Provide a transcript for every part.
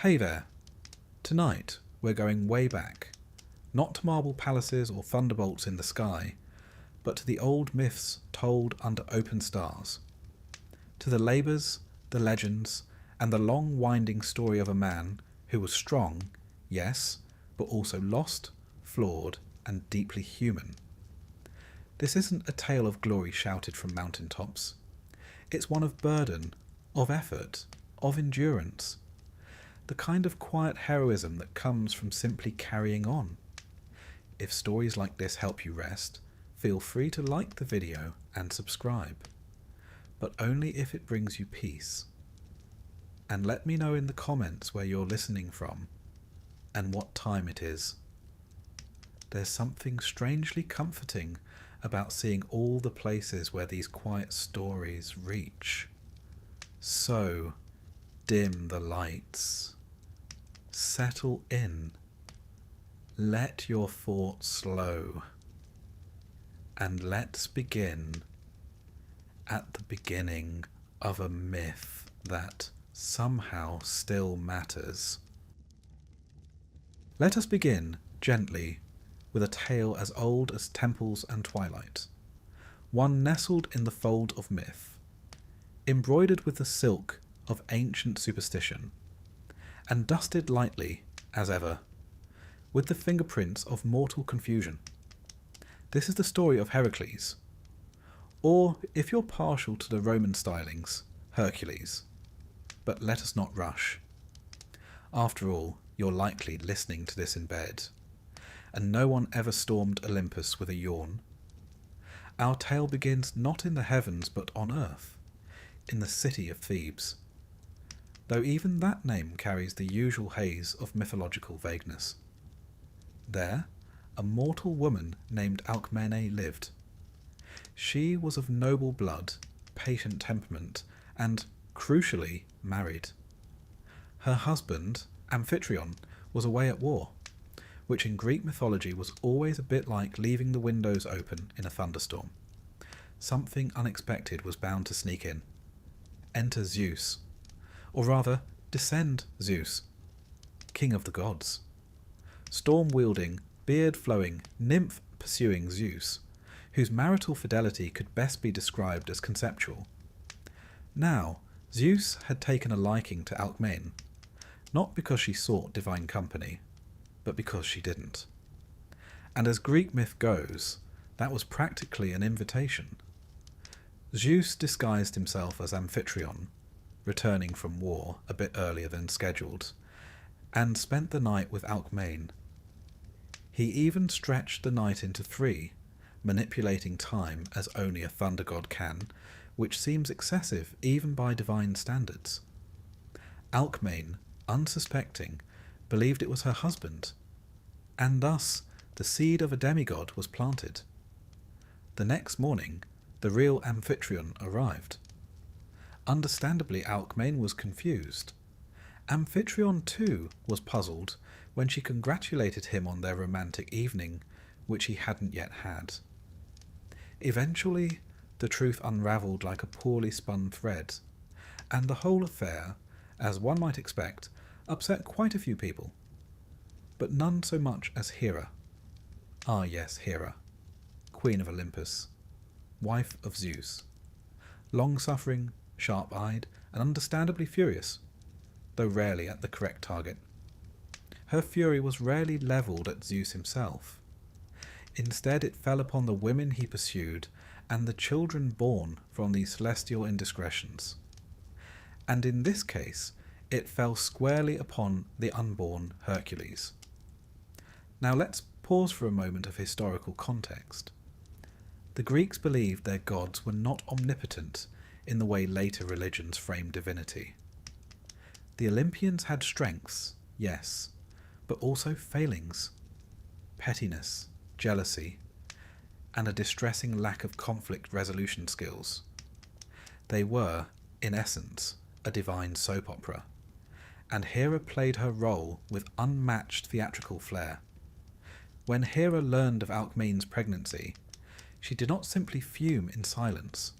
Hey there. Tonight we're going way back, not to marble palaces or thunderbolts in the sky, but to the old myths told under open stars, to the labours, the legends, and the long winding story of a man who was strong, yes, but also lost, flawed, and deeply human. This isn't a tale of glory shouted from mountaintops. It's one of burden, of effort, of endurance. The kind of quiet heroism that comes from simply carrying on. If stories like this help you rest, feel free to like the video and subscribe. But only if it brings you peace. And let me know in the comments where you're listening from, and what time it is. There's something strangely comforting about seeing all the places where these quiet stories reach. So, dim the lights. Settle in. Let your thoughts slow. And let's begin at the beginning of a myth that somehow still matters. Let us begin gently with a tale as old as temples and twilight, one nestled in the fold of myth, embroidered with the silk of ancient superstition, and dusted lightly, as ever, with the fingerprints of mortal confusion. This is the story of Heracles, or, if you're partial to the Roman stylings, Hercules. But let us not rush. After all, you're likely listening to this in bed, and no one ever stormed Olympus with a yawn. Our tale begins not in the heavens but on earth, in the city of Thebes, though even that name carries the usual haze of mythological vagueness. There, a mortal woman named Alcmene lived. She was of noble blood, patient temperament, and, crucially, married. Her husband, Amphitryon, was away at war, which in Greek mythology was always a bit like leaving the windows open in a thunderstorm. Something unexpected was bound to sneak in. Enter Zeus, or rather, descend Zeus, king of the gods. Storm-wielding, beard-flowing, nymph-pursuing Zeus, whose marital fidelity could best be described as conceptual. Now, Zeus had taken a liking to Alcmene, not because she sought divine company, but because she didn't. And as Greek myth goes, that was practically an invitation. Zeus disguised himself as Amphitryon, returning from war a bit earlier than scheduled, and spent the night with Alcmene. He even stretched the night into 3, manipulating time as only a thunder god can, which seems excessive even by divine standards. Alcmene, unsuspecting, believed it was her husband, and thus the seed of a demigod was planted. The next morning, the real Amphitryon arrived. Understandably, Alcmene was confused. Amphitryon too was puzzled when she congratulated him on their romantic evening, which he hadn't yet had. Eventually, the truth unravelled like a poorly spun thread, and the whole affair, as one might expect, upset quite a few people. But none so much as Hera. Ah yes, Hera, Queen of Olympus, wife of Zeus. Long-suffering, sharp-eyed, and understandably furious, though rarely at the correct target. Her fury was rarely levelled at Zeus himself. Instead it fell upon the women he pursued and the children born from these celestial indiscretions. And in this case, it fell squarely upon the unborn Hercules. Now let's pause for a moment of historical context. The Greeks believed their gods were not omnipotent in the way later religions framed divinity. The Olympians had strengths, yes, but also failings, pettiness, jealousy, and a distressing lack of conflict resolution skills. They were, in essence, a divine soap opera, and Hera played her role with unmatched theatrical flair. When Hera learned of Alcmene's pregnancy, she did not simply fume in silence.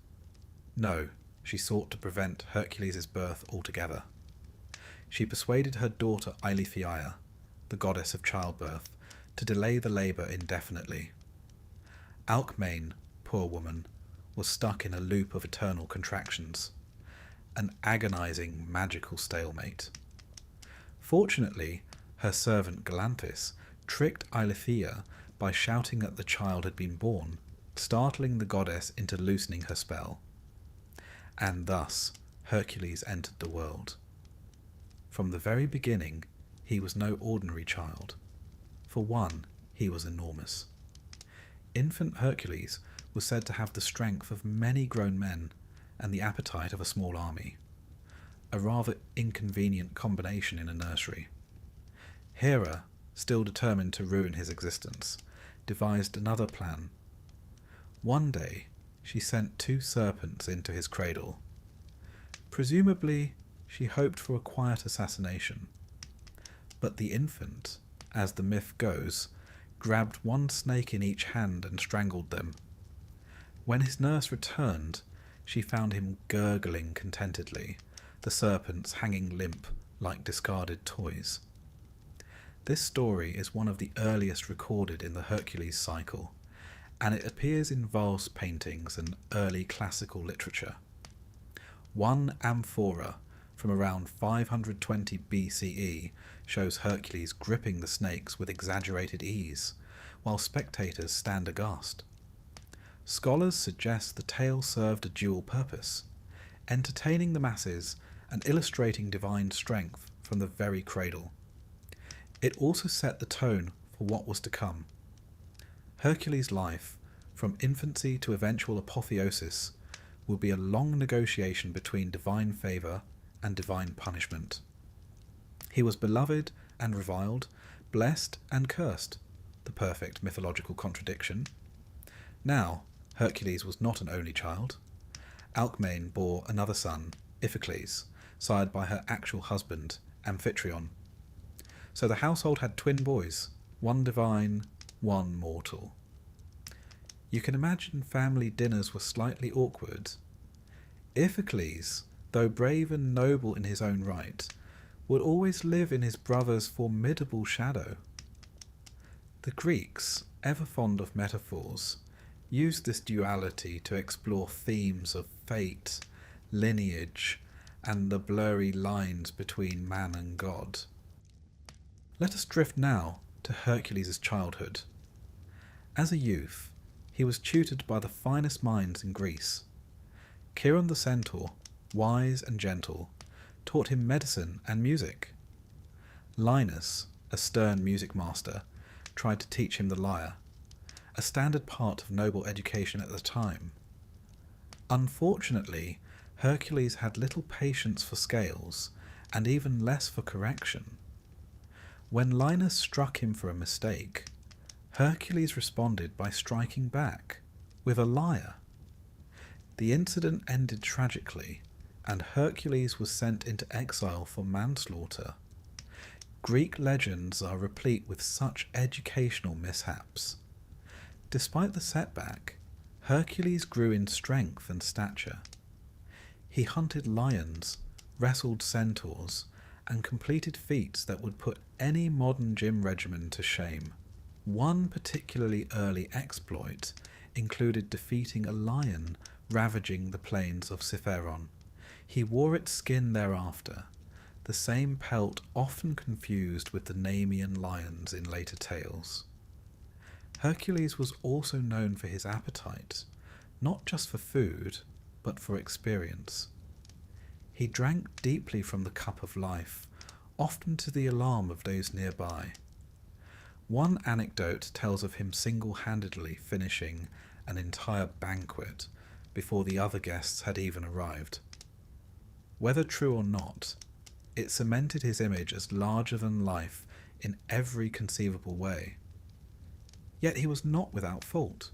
No, she sought to prevent Hercules' birth altogether. she persuaded her daughter Eileithyia, the goddess of childbirth, to delay the labour indefinitely. Alcmain, poor woman, was stuck in a loop of eternal contractions, an agonising magical stalemate. Fortunately, her servant Galanthis tricked Eileithyia by shouting that the child had been born, startling the goddess into loosening her spell. And thus Hercules entered the world. From the very beginning, he was no ordinary child. For one, he was enormous. Infant Hercules was said to have the strength of many grown men and the appetite of a small army, a rather inconvenient combination in a nursery. Hera, still determined to ruin his existence, devised another plan. One day, she sent 2 serpents into his cradle. Presumably, she hoped for a quiet assassination. But the infant, as the myth goes, grabbed one snake in each hand and strangled them. When his nurse returned, she found him gurgling contentedly, the serpents hanging limp like discarded toys. This story is one of the earliest recorded in the Hercules cycle, and it appears in vase paintings and early classical literature. One amphora from around 520 BCE shows Hercules gripping the snakes with exaggerated ease, while spectators stand aghast. Scholars suggest the tale served a dual purpose, entertaining the masses and illustrating divine strength from the very cradle. It also set the tone for what was to come. Hercules' life, from infancy to eventual apotheosis, will be a long negotiation between divine favour and divine punishment. He was beloved and reviled, blessed and cursed, the perfect mythological contradiction. Now, Hercules was not an only child. Alcmain bore another son, Iphicles, sired by her actual husband, Amphitryon. So the household had twin boys, one divine, one mortal. You can imagine family dinners were slightly awkward. Iphicles, though brave and noble in his own right, would always live in his brother's formidable shadow. The Greeks, ever fond of metaphors, used this duality to explore themes of fate, lineage, and the blurry lines between man and god. Let us drift now to Hercules' childhood. As a youth, he was tutored by the finest minds in Greece. Chiron the centaur, wise and gentle, taught him medicine and music. Linus, a stern music master, tried to teach him the lyre, a standard part of noble education at the time. Unfortunately, Hercules had little patience for scales, and even less for correction. When Linus struck him for a mistake, Hercules responded by striking back, with a lyre. The incident ended tragically, and Hercules was sent into exile for manslaughter. Greek legends are replete with such educational mishaps. Despite the setback, Hercules grew in strength and stature. He hunted lions, wrestled centaurs, and completed feats that would put any modern gym regimen to shame. One particularly early exploit included defeating a lion ravaging the plains of Cithaeron. He wore its skin thereafter, the same pelt often confused with the Nemean lions in later tales. Hercules was also known for his appetite, not just for food, but for experience. He drank deeply from the cup of life, often to the alarm of those nearby. One anecdote tells of him single-handedly finishing an entire banquet before the other guests had even arrived. Whether true or not, it cemented his image as larger than life in every conceivable way. Yet he was not without fault.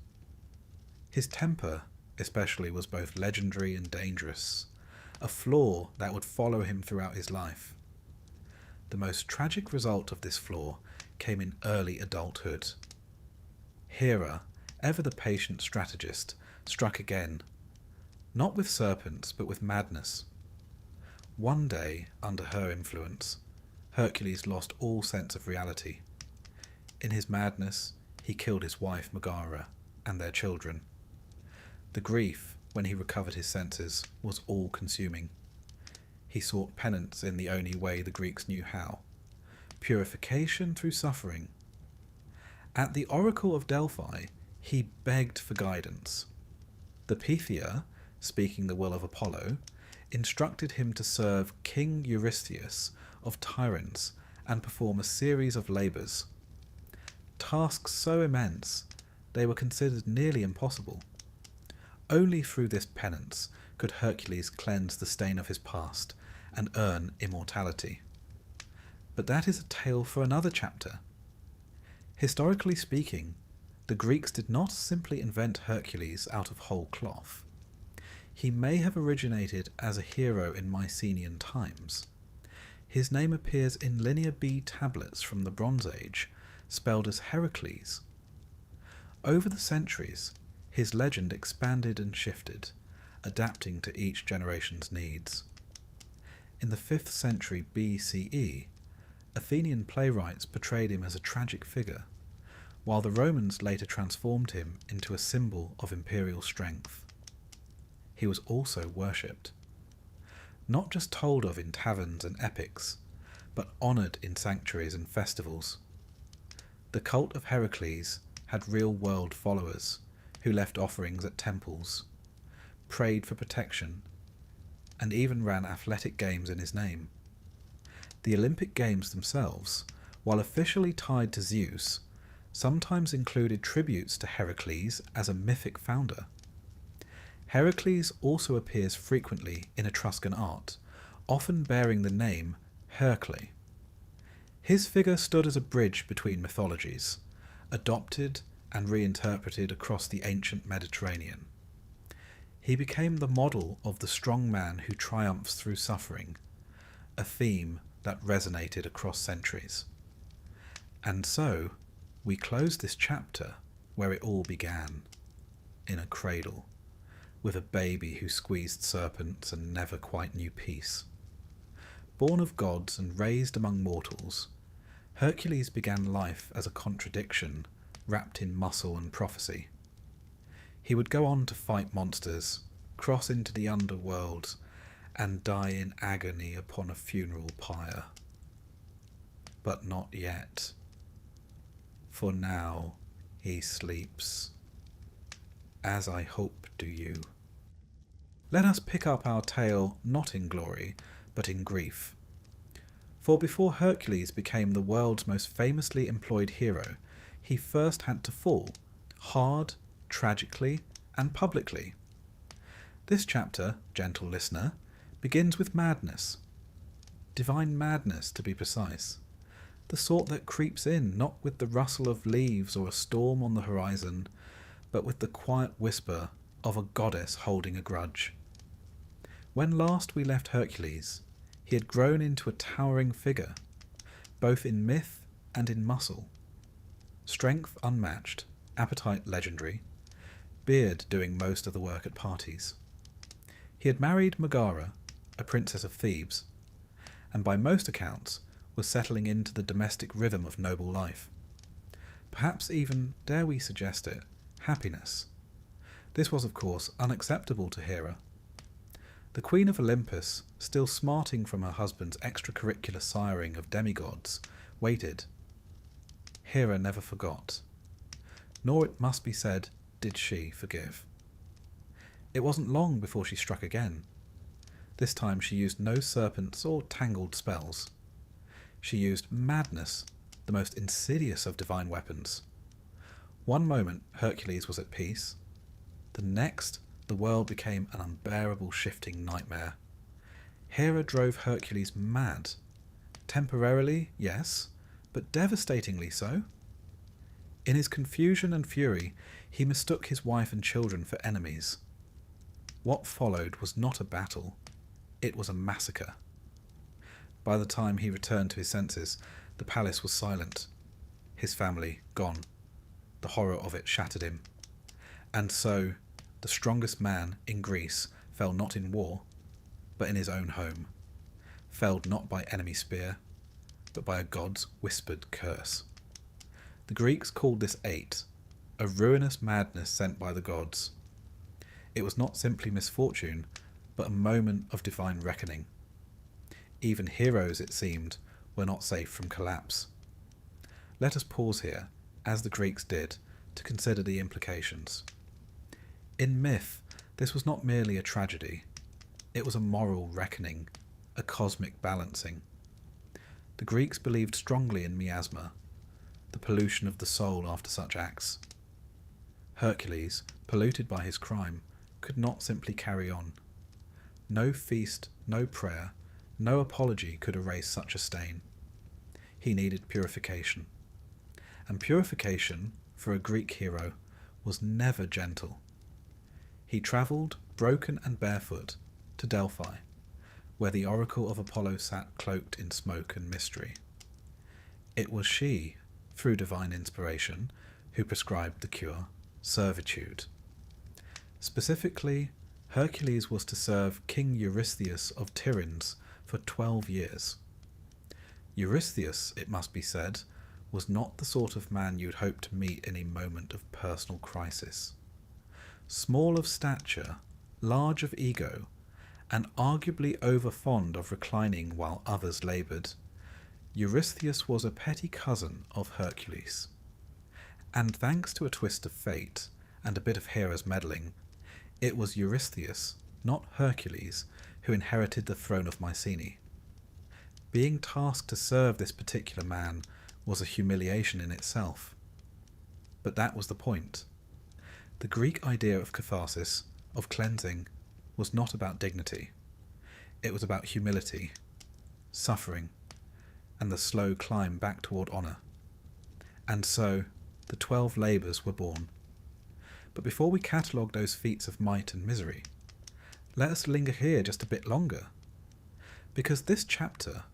His temper, especially, was both legendary and dangerous, a flaw that would follow him throughout his life. The most tragic result of this flaw came in early adulthood. Hera, ever the patient strategist, struck again, not with serpents but with madness. One day, under her influence, Hercules lost all sense of reality. In his madness, he killed his wife Megara and their children. The grief, when he recovered his senses, was all-consuming. He sought penance in the only way the Greeks knew how: purification through suffering. At the oracle of Delphi, he begged for guidance. The Pythia, speaking the will of Apollo, instructed him to serve King Eurystheus of Tiryns and perform a series of labours. Tasks so immense, they were considered nearly impossible. Only through this penance could Hercules cleanse the stain of his past and earn immortality. But that is a tale for another chapter. Historically speaking, the Greeks did not simply invent Hercules out of whole cloth. He may have originated as a hero in Mycenaean times. His name appears in Linear B tablets from the Bronze Age, spelled as Heracles. Over the centuries, his legend expanded and shifted, adapting to each generation's needs. In the 5th century BCE, Athenian playwrights portrayed him as a tragic figure, while the Romans later transformed him into a symbol of imperial strength. He was also worshipped, not just told of in taverns and epics, but honoured in sanctuaries and festivals. The cult of Heracles had real-world followers who left offerings at temples, prayed for protection, and even ran athletic games in his name. The Olympic Games themselves, while officially tied to Zeus, sometimes included tributes to Heracles as a mythic founder. Heracles also appears frequently in Etruscan art, often bearing the name Hercules. His figure stood as a bridge between mythologies, adopted and reinterpreted across the ancient Mediterranean. He became the model of the strong man who triumphs through suffering, a theme that resonated across centuries. And so, we close this chapter where it all began, in a cradle, with a baby who squeezed serpents and never quite knew peace. Born of gods and raised among mortals, Hercules began life as a contradiction wrapped in muscle and prophecy. He would go on to fight monsters, cross into the underworld, and die in agony upon a funeral pyre. But not yet. For now he sleeps, as I hope do you. Let us pick up our tale not in glory, but in grief. For before Hercules became the world's most famously employed hero, he first had to fall, hard, tragically, and publicly. This chapter, gentle listener, begins with madness. Divine madness, to be precise. The sort that creeps in not with the rustle of leaves or a storm on the horizon, but with the quiet whisper of a goddess holding a grudge. When last we left Hercules, he had grown into a towering figure, both in myth and in muscle. Strength unmatched, appetite legendary, beard doing most of the work at parties. He had married Megara, a princess of Thebes, and by most accounts was settling into the domestic rhythm of noble life. Perhaps even, dare we suggest it, happiness. This was of course unacceptable to Hera. The Queen of Olympus, still smarting from her husband's extracurricular siring of demigods, waited. Hera never forgot. Nor, it must be said, did she forgive. It wasn't long before she struck again. This time she used no serpents or tangled spells. She used madness, the most insidious of divine weapons. One moment Hercules was at peace. The next, the world became an unbearable shifting nightmare. Hera drove Hercules mad. Temporarily, yes, but devastatingly so. In his confusion and fury, he mistook his wife and children for enemies. What followed was not a battle, it was a massacre. By the time he returned to his senses, the palace was silent. His family gone. The horror of it shattered him. And so, the strongest man in Greece fell not in war, but in his own home. felled not by enemy spear, but by a god's whispered curse. The Greeks called this ate, a ruinous madness sent by the gods. It was not simply misfortune, but a moment of divine reckoning. Even heroes, it seemed, were not safe from collapse. Let us pause here, as the Greeks did, to consider the implications. In myth, this was not merely a tragedy. It was a moral reckoning, a cosmic balancing. The Greeks believed strongly in miasma, the pollution of the soul after such acts. Hercules, polluted by his crime, could not simply carry on. No feast, no prayer, no apology could erase such a stain. He needed purification. And purification, for a Greek hero, was never gentle. He travelled, broken and barefoot, to Delphi, where the oracle of Apollo sat cloaked in smoke and mystery. It was she, through divine inspiration, who prescribed the cure, servitude. Specifically, Hercules was to serve King Eurystheus of Tiryns for 12 years. Eurystheus, it must be said, was not the sort of man you'd hope to meet in a moment of personal crisis. Small of stature, large of ego, and arguably over-fond of reclining while others laboured, Eurystheus was a petty cousin of Hercules. And thanks to a twist of fate and a bit of Hera's meddling, it was Eurystheus, not Hercules, who inherited the throne of Mycenae. Being tasked to serve this particular man was a humiliation in itself. But that was the point. The Greek idea of catharsis, of cleansing, was not about dignity. It was about humility, suffering, and the slow climb back toward honour. And so, the 12 labours were born. But before we catalogue those feats of might and misery, let us linger here just a bit longer. Because this chapter,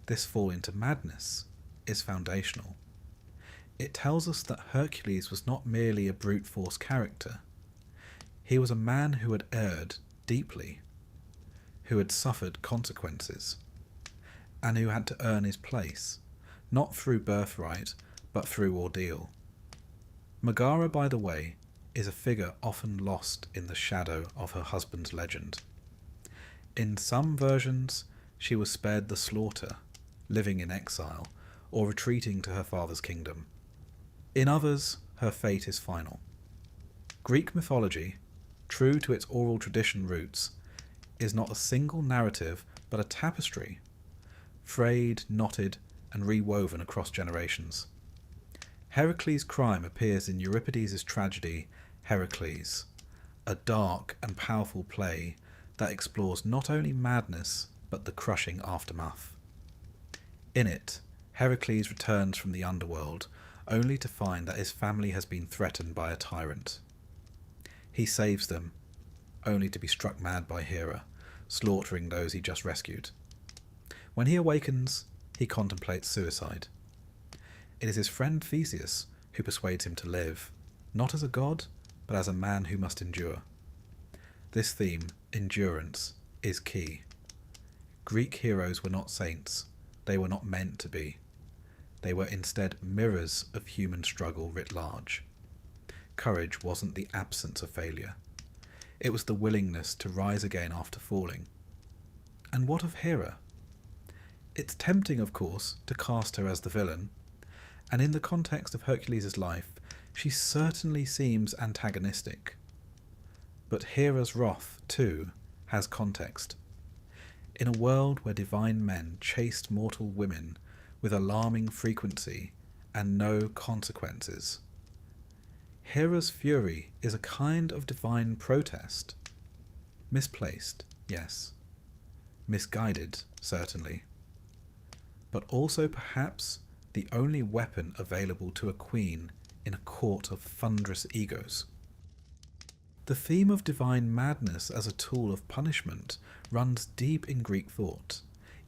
this fall into madness, is foundational. It tells us that Hercules was not merely a brute force character. He was a man who had erred deeply, who had suffered consequences, and who had to earn his place, not through birthright, but through ordeal. Megara, by the way, is a figure often lost in the shadow of her husband's legend. In some versions, she was spared the slaughter, living in exile, or retreating to her father's kingdom. In others, her fate is final. Greek mythology, true to its oral tradition roots, is not a single narrative but a tapestry, frayed, knotted, and rewoven across generations. Heracles' crime appears in Euripides' tragedy Heracles, a dark and powerful play that explores not only madness but the crushing aftermath. In it, Heracles returns from the underworld only to find that his family has been threatened by a tyrant. He saves them, only to be struck mad by Hera, slaughtering those he just rescued. When he awakens, he contemplates suicide. It is his friend Theseus who persuades him to live, not as a god, but as a man who must endure. This theme, endurance, is key. Greek heroes were not saints. They were not meant to be. They were instead mirrors of human struggle writ large. Courage wasn't the absence of failure. It was the willingness to rise again after falling. And what of Hera? It's tempting, of course, to cast her as the villain, and in the context of Hercules' life, she certainly seems antagonistic. But Hera's wrath, too, has context. In a world where divine men chased mortal women with alarming frequency and no consequences, Hera's fury is a kind of divine protest. Misplaced, yes. Misguided, certainly. But also perhaps the only weapon available to a queen in a court of thunderous egos. The theme of divine madness as a tool of punishment runs deep in Greek thought.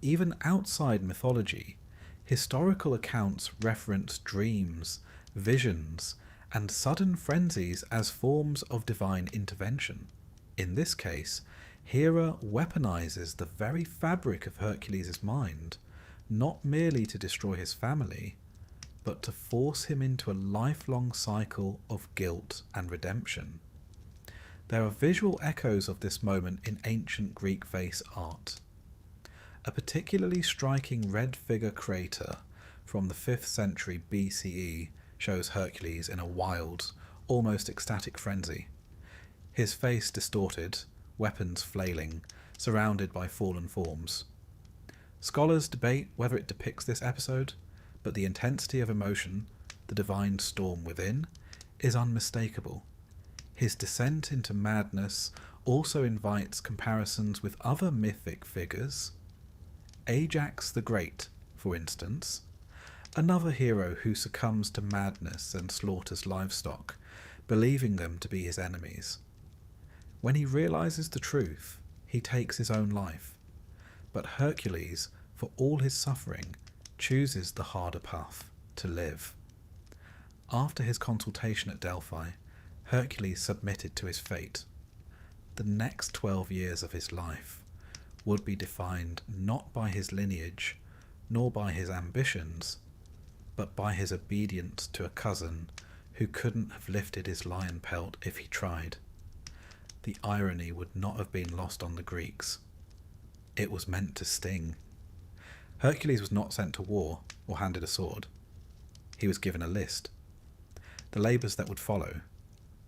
Even outside mythology, historical accounts reference dreams, visions, and sudden frenzies as forms of divine intervention. In this case, Hera weaponizes the very fabric of Hercules' mind, not merely to destroy his family, but to force him into a lifelong cycle of guilt and redemption. There are visual echoes of this moment in ancient Greek vase art. A particularly striking red figure crater from the 5th century BCE shows Hercules in a wild, almost ecstatic frenzy. His face distorted, weapons flailing, surrounded by fallen forms. Scholars debate whether it depicts this episode, but the intensity of emotion, the divine storm within, is unmistakable. His descent into madness also invites comparisons with other mythic figures. Ajax the Great, for instance, another hero who succumbs to madness and slaughters livestock, believing them to be his enemies. When he realizes the truth, he takes his own life. But Hercules, for all his suffering, chooses the harder path, to live. After his consultation at Delphi, Hercules submitted to his fate. The next 12 years of his life would be defined not by his lineage, nor by his ambitions, but by his obedience to a cousin who couldn't have lifted his lion pelt if he tried. The irony would not have been lost on the Greeks. It was meant to sting. Hercules was not sent to war or handed a sword. He was given a list. The labours that would follow,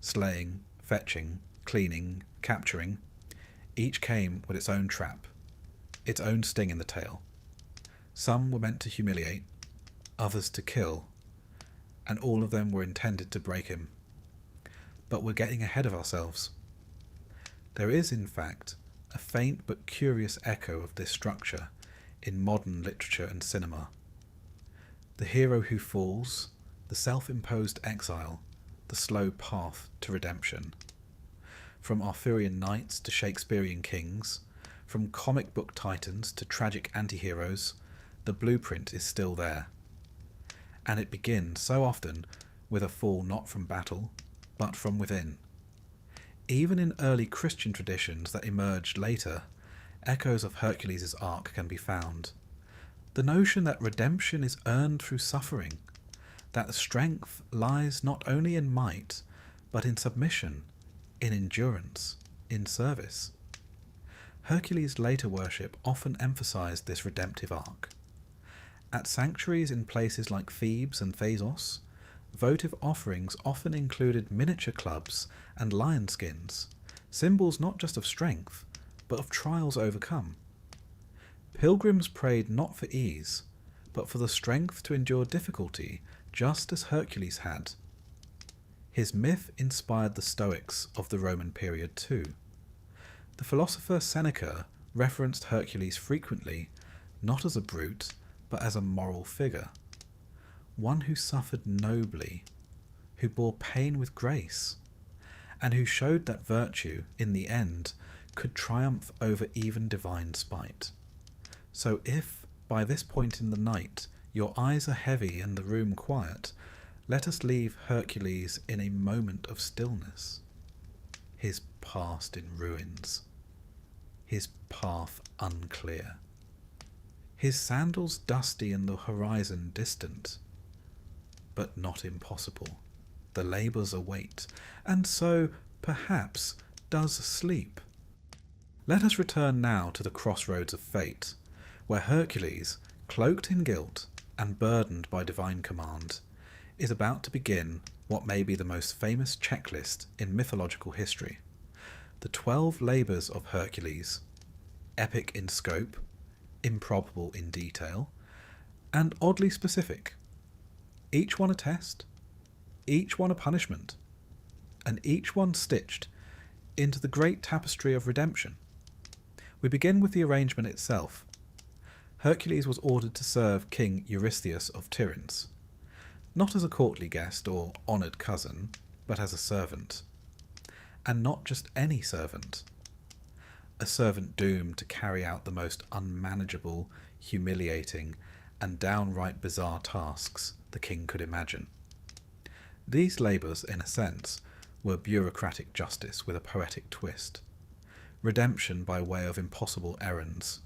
slaying, fetching, cleaning, capturing, each came with its own trap, its own sting in the tail. Some were meant to humiliate, others to kill, and all of them were intended to break him. But we're getting ahead of ourselves. There is, in fact, a faint but curious echo of this structure in modern literature and cinema. The hero who falls, the self-imposed exile, the slow path to redemption. From Arthurian knights to Shakespearean kings, from comic book titans to tragic anti-heroes, the blueprint is still there. And it begins so often with a fall not from battle, but from within. Even in early Christian traditions that emerged later, echoes of Hercules' arc can be found. The notion that redemption is earned through suffering, that strength lies not only in might, but in submission, in endurance, in service. Hercules' later worship often emphasized this redemptive arc. At sanctuaries in places like Thebes and Thasos, votive offerings often included miniature clubs and lion skins, symbols not just of strength, but of trials overcome. Pilgrims prayed not for ease, but for the strength to endure difficulty, just as Hercules had. His myth inspired the Stoics of the Roman period too. The philosopher Seneca referenced Hercules frequently, not as a brute, but as a moral figure. One who suffered nobly, who bore pain with grace, and who showed that virtue, in the end, could triumph over even divine spite. So if, by this point in the night, your eyes are heavy and the room quiet, let us leave Hercules in a moment of stillness. His past in ruins, his path unclear, his sandals dusty and the horizon distant, but not impossible. The labours await, and so, perhaps, does sleep. Let us return now to the crossroads of fate, where Hercules, cloaked in guilt and burdened by divine command, is about to begin what may be the most famous checklist in mythological history. The 12 labours of Hercules, epic in scope, improbable in detail, and oddly specific. Each one a test, each one a punishment, and each one stitched into the great tapestry of redemption. We begin with the arrangement itself. Hercules was ordered to serve King Eurystheus of Tiryns, not as a courtly guest or honoured cousin, but as a servant. And not just any servant. A servant doomed to carry out the most unmanageable, humiliating, and downright bizarre tasks the king could imagine. These labours, in a sense, were bureaucratic justice with a poetic twist. redemption by way of impossible errands.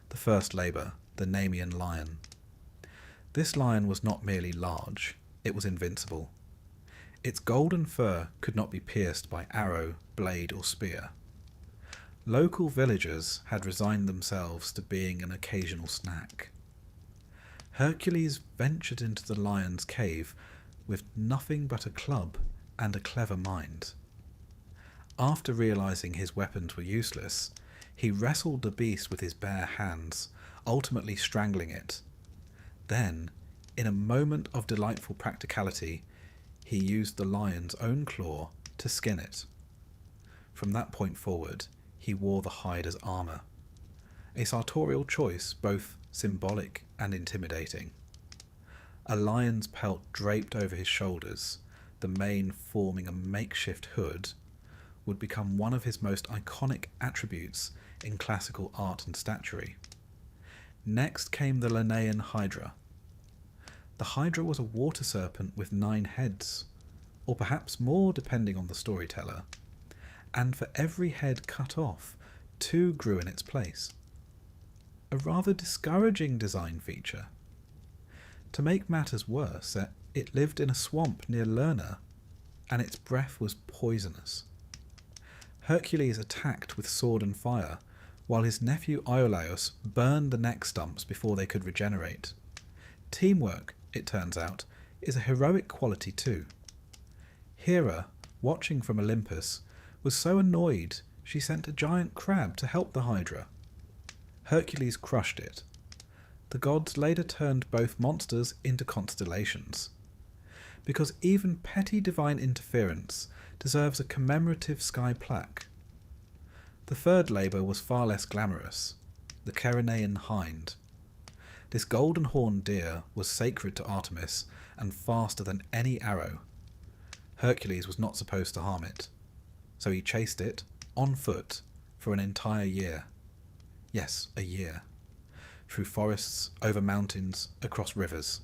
The first labour, the Nemean lion. This lion was not merely large, it was invincible. Its golden fur could not be pierced by arrow, blade or spear. Local villagers had resigned themselves to being an occasional snack. Hercules ventured into the lion's cave with nothing but a club and a clever mind. After realizing his weapons were useless, he wrestled the beast with his bare hands, ultimately strangling it. Then, in a moment of delightful practicality, he used the lion's own claw to skin it. From that point forward, he wore the hide as armour, a sartorial choice both symbolic and intimidating. A lion's pelt draped over his shoulders, the mane forming a makeshift hood, would become one of his most iconic attributes in classical art and statuary. Next came the Linnaean Hydra. The Hydra was a water serpent with 9 heads, or perhaps more depending on the storyteller, and for every head cut off, 2 grew in its place. A rather discouraging design feature. To make matters worse, it lived in a swamp near Lerna, and its breath was poisonous. Hercules attacked with sword and fire, while his nephew Iolaus burned the neck stumps before they could regenerate. Teamwork, it turns out, is a heroic quality too. Hera, watching from Olympus, was so annoyed she sent a giant crab to help the Hydra. Hercules crushed it. The gods later turned both monsters into constellations. Because even petty divine interference deserves a commemorative sky plaque. The third labour was far less glamorous, the Ceryneian hind. This golden-horned deer was sacred to Artemis and faster than any arrow. Hercules was not supposed to harm it, so he chased it, on foot, for an entire year. Yes, a year. Through forests, over mountains, across rivers.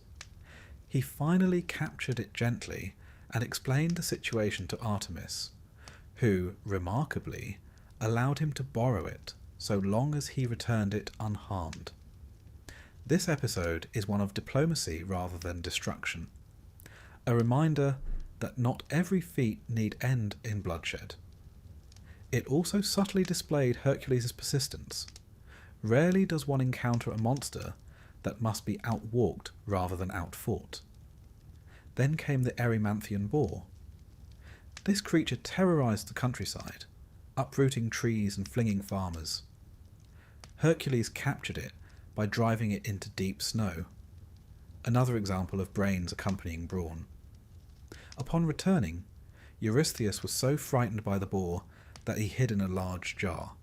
He finally captured it gently and explained the situation to Artemis, who, remarkably, allowed him to borrow it so long as he returned it unharmed. This episode is one of diplomacy rather than destruction, a reminder that not every feat need end in bloodshed. It also subtly displayed Hercules' persistence. Rarely does one encounter a monster that must be outwalked rather than outfought. Then came the Erymanthian boar. This creature terrorized the countryside, uprooting trees and flinging farmers. Hercules captured it by driving it into deep snow, another example of brains accompanying brawn. Upon returning, Eurystheus was so frightened by the boar that he hid in a large jar,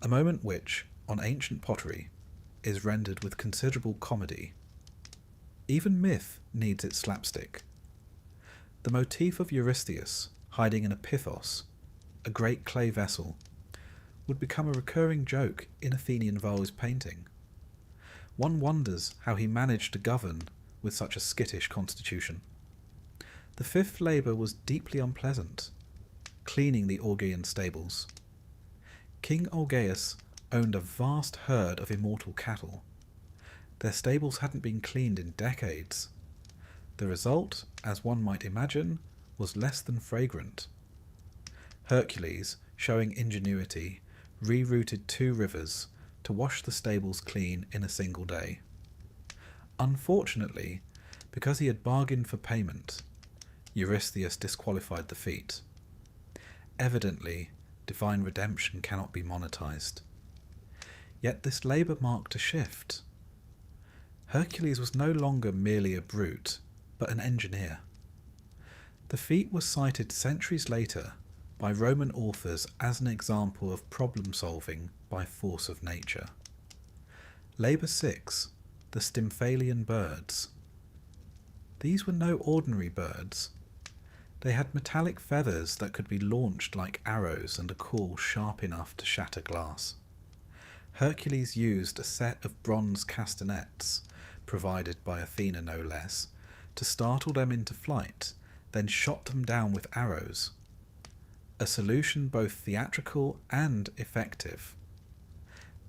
a moment which, on ancient pottery, is rendered with considerable comedy. Even myth needs its slapstick. The motif of Eurystheus hiding in a pithos, a great clay vessel, would become a recurring joke in Athenian vase painting. One wonders how he managed to govern with such a skittish constitution. The fifth labour was deeply unpleasant, cleaning the Augean stables. King Augeas owned a vast herd of immortal cattle. Their stables hadn't been cleaned in decades. The result, as one might imagine, was less than fragrant. Hercules, showing ingenuity, rerouted 2 rivers to wash the stables clean in a single day. Unfortunately, because he had bargained for payment, Eurystheus disqualified the feat. Evidently, divine redemption cannot be monetized. Yet this labour marked a shift. Hercules was no longer merely a brute, but an engineer. The feat was cited centuries later by Roman authors as an example of problem-solving by force of nature. Labour 6, the Stymphalian birds. These were no ordinary birds. They had metallic feathers that could be launched like arrows and a call sharp enough to shatter glass. Hercules used a set of bronze castanets, provided by Athena no less, to startle them into flight, then shot them down with arrows. a solution both theatrical and effective.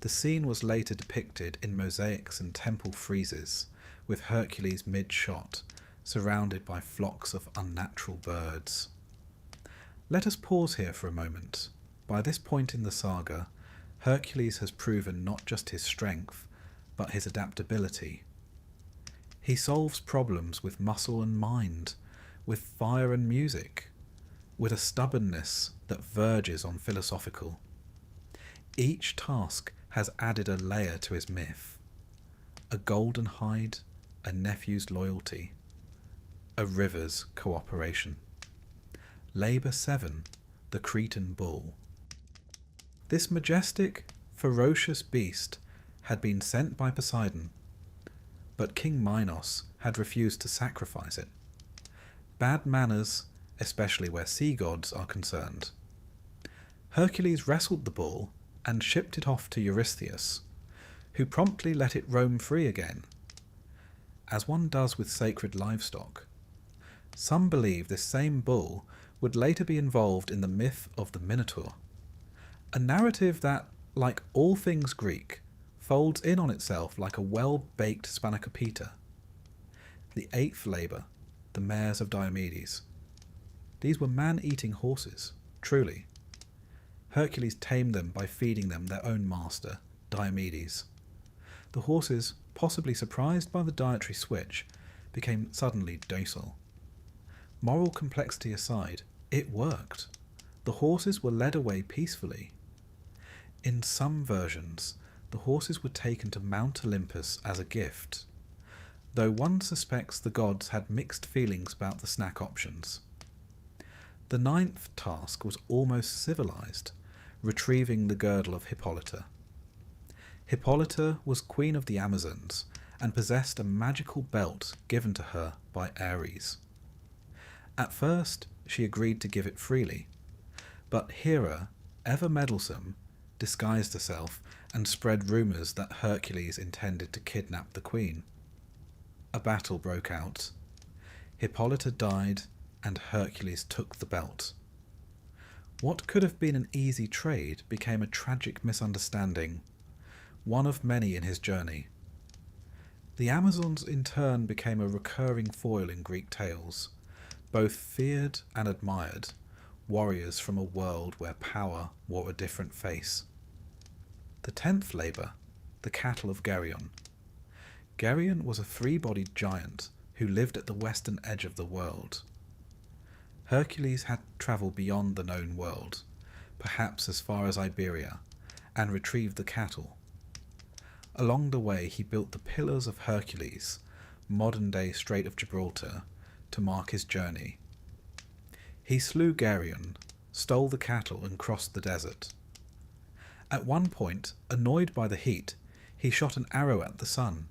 The scene was later depicted in mosaics and temple friezes, with Hercules mid-shot, surrounded by flocks of unnatural birds. Let us pause here for a moment. By this point in the saga, Hercules has proven not just his strength, but his adaptability. He solves problems with muscle and mind, with fire and music, with a stubbornness that verges on philosophical. Each task has added a layer to his myth: a golden hide, a nephew's loyalty, a river's cooperation. Labour 7, the Cretan bull. This majestic, ferocious beast had been sent by Poseidon, but King Minos had refused to sacrifice it. Bad manners, especially where sea gods are concerned. Hercules wrestled the bull and shipped it off to Eurystheus, who promptly let it roam free again, as one does with sacred livestock. Some believe this same bull would later be involved in the myth of the Minotaur, a narrative that, like all things Greek, folds in on itself like a well-baked spanakopita. The 8th labour, the mares of Diomedes. These were man-eating horses, truly. Hercules tamed them by feeding them their own master, Diomedes. The horses, possibly surprised by the dietary switch, became suddenly docile. Moral complexity aside, it worked. The horses were led away peacefully. In some versions, the horses were taken to Mount Olympus as a gift, though one suspects the gods had mixed feelings about the snack options. The 9th task was almost civilized, retrieving the girdle of Hippolyta. Hippolyta was queen of the Amazons and possessed a magical belt given to her by Ares. At first, she agreed to give it freely, but Hera, ever meddlesome, disguised herself and spread rumours that Hercules intended to kidnap the queen. A battle broke out. Hippolyta died, and Hercules took the belt. What could have been an easy trade became a tragic misunderstanding, one of many in his journey. The Amazons in turn became a recurring foil in Greek tales, both feared and admired, warriors from a world where power wore a different face. The 10th labour, the cattle of Geryon. Geryon was a 3-bodied giant who lived at the western edge of the world. Hercules had to travel beyond the known world, perhaps as far as Iberia, and retrieve the cattle. Along the way he built the Pillars of Hercules, modern-day Strait of Gibraltar, to mark his journey. He slew Geryon, stole the cattle and crossed the desert. At one point, annoyed by the heat, he shot an arrow at the sun.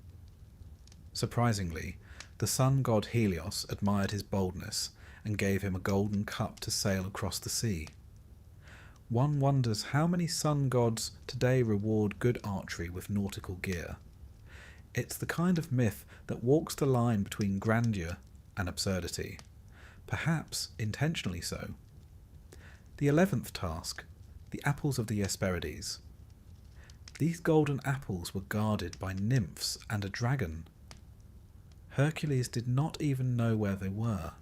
Surprisingly, the sun god Helios admired his boldness and gave him a golden cup to sail across the sea. One wonders how many sun gods today reward good archery with nautical gear. It's the kind of myth that walks the line between grandeur and absurdity, perhaps intentionally so. The 11th task, the apples of the Hesperides. These golden apples were guarded by nymphs and a dragon. Hercules did not even know where they were.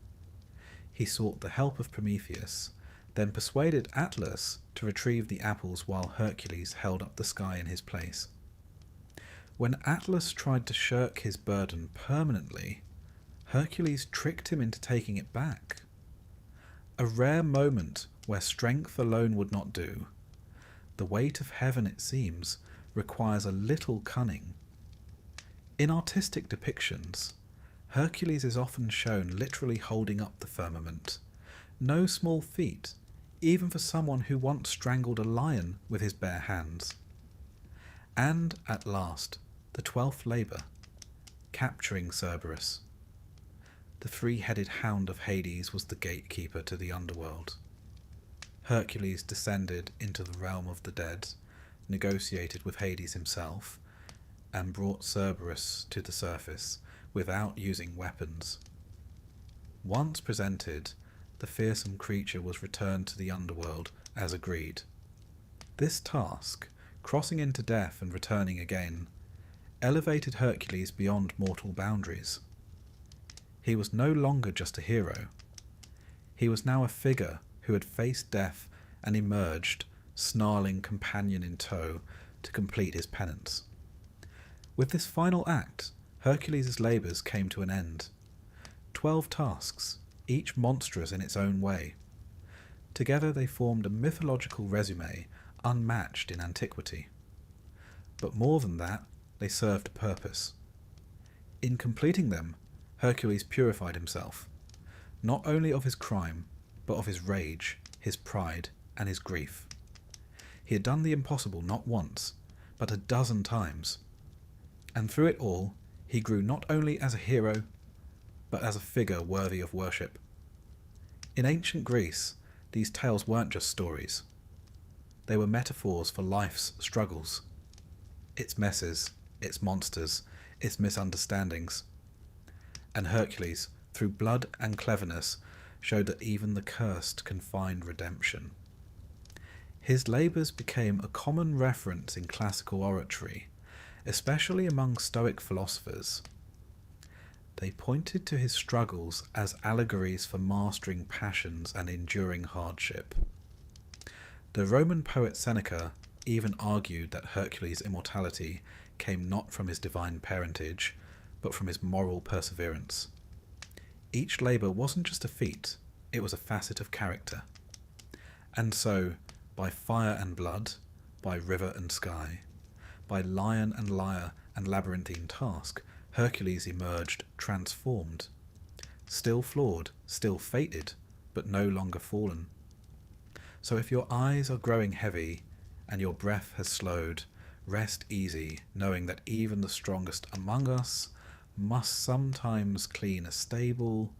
He sought the help of Prometheus, then persuaded Atlas to retrieve the apples while Hercules held up the sky in his place. When Atlas tried to shirk his burden permanently, Hercules tricked him into taking it back. A rare moment where strength alone would not do. The weight of heaven, it seems, requires a little cunning. In artistic depictions, Hercules is often shown literally holding up the firmament. No small feat, even for someone who once strangled a lion with his bare hands. And, at last, the 12th labour, capturing Cerberus. The 3-headed hound of Hades was the gatekeeper to the underworld. Hercules descended into the realm of the dead, negotiated with Hades himself, and brought Cerberus to the surface without using weapons. Once presented, the fearsome creature was returned to the underworld as agreed. This task, crossing into death and returning again, elevated Hercules beyond mortal boundaries. He was no longer just a hero. He was now a figure who had faced death and emerged, snarling companion in tow, to complete his penance. With this final act, Hercules' labours came to an end. 12 tasks, each monstrous in its own way. Together they formed a mythological resume unmatched in antiquity. But more than that, they served a purpose. In completing them, Hercules purified himself, not only of his crime, but of his rage, his pride, and his grief. He had done the impossible not once, but a dozen times. And through it all, he grew not only as a hero, but as a figure worthy of worship. In ancient Greece, these tales weren't just stories. They were metaphors for life's struggles, its messes, its monsters, its misunderstandings. And Hercules, through blood and cleverness, showed that even the cursed can find redemption. His labours became a common reference in classical oratory, especially among Stoic philosophers. They pointed to his struggles as allegories for mastering passions and enduring hardship. The Roman poet Seneca even argued that Hercules' immortality came not from his divine parentage, but from his moral perseverance. Each labour wasn't just a feat, it was a facet of character. And so, by fire and blood, by river and sky, by lion and lyre and labyrinthine task, Hercules emerged transformed. Still flawed, still fated, but no longer fallen. So if your eyes are growing heavy, and your breath has slowed, rest easy, knowing that even the strongest among us must sometimes clean a stable,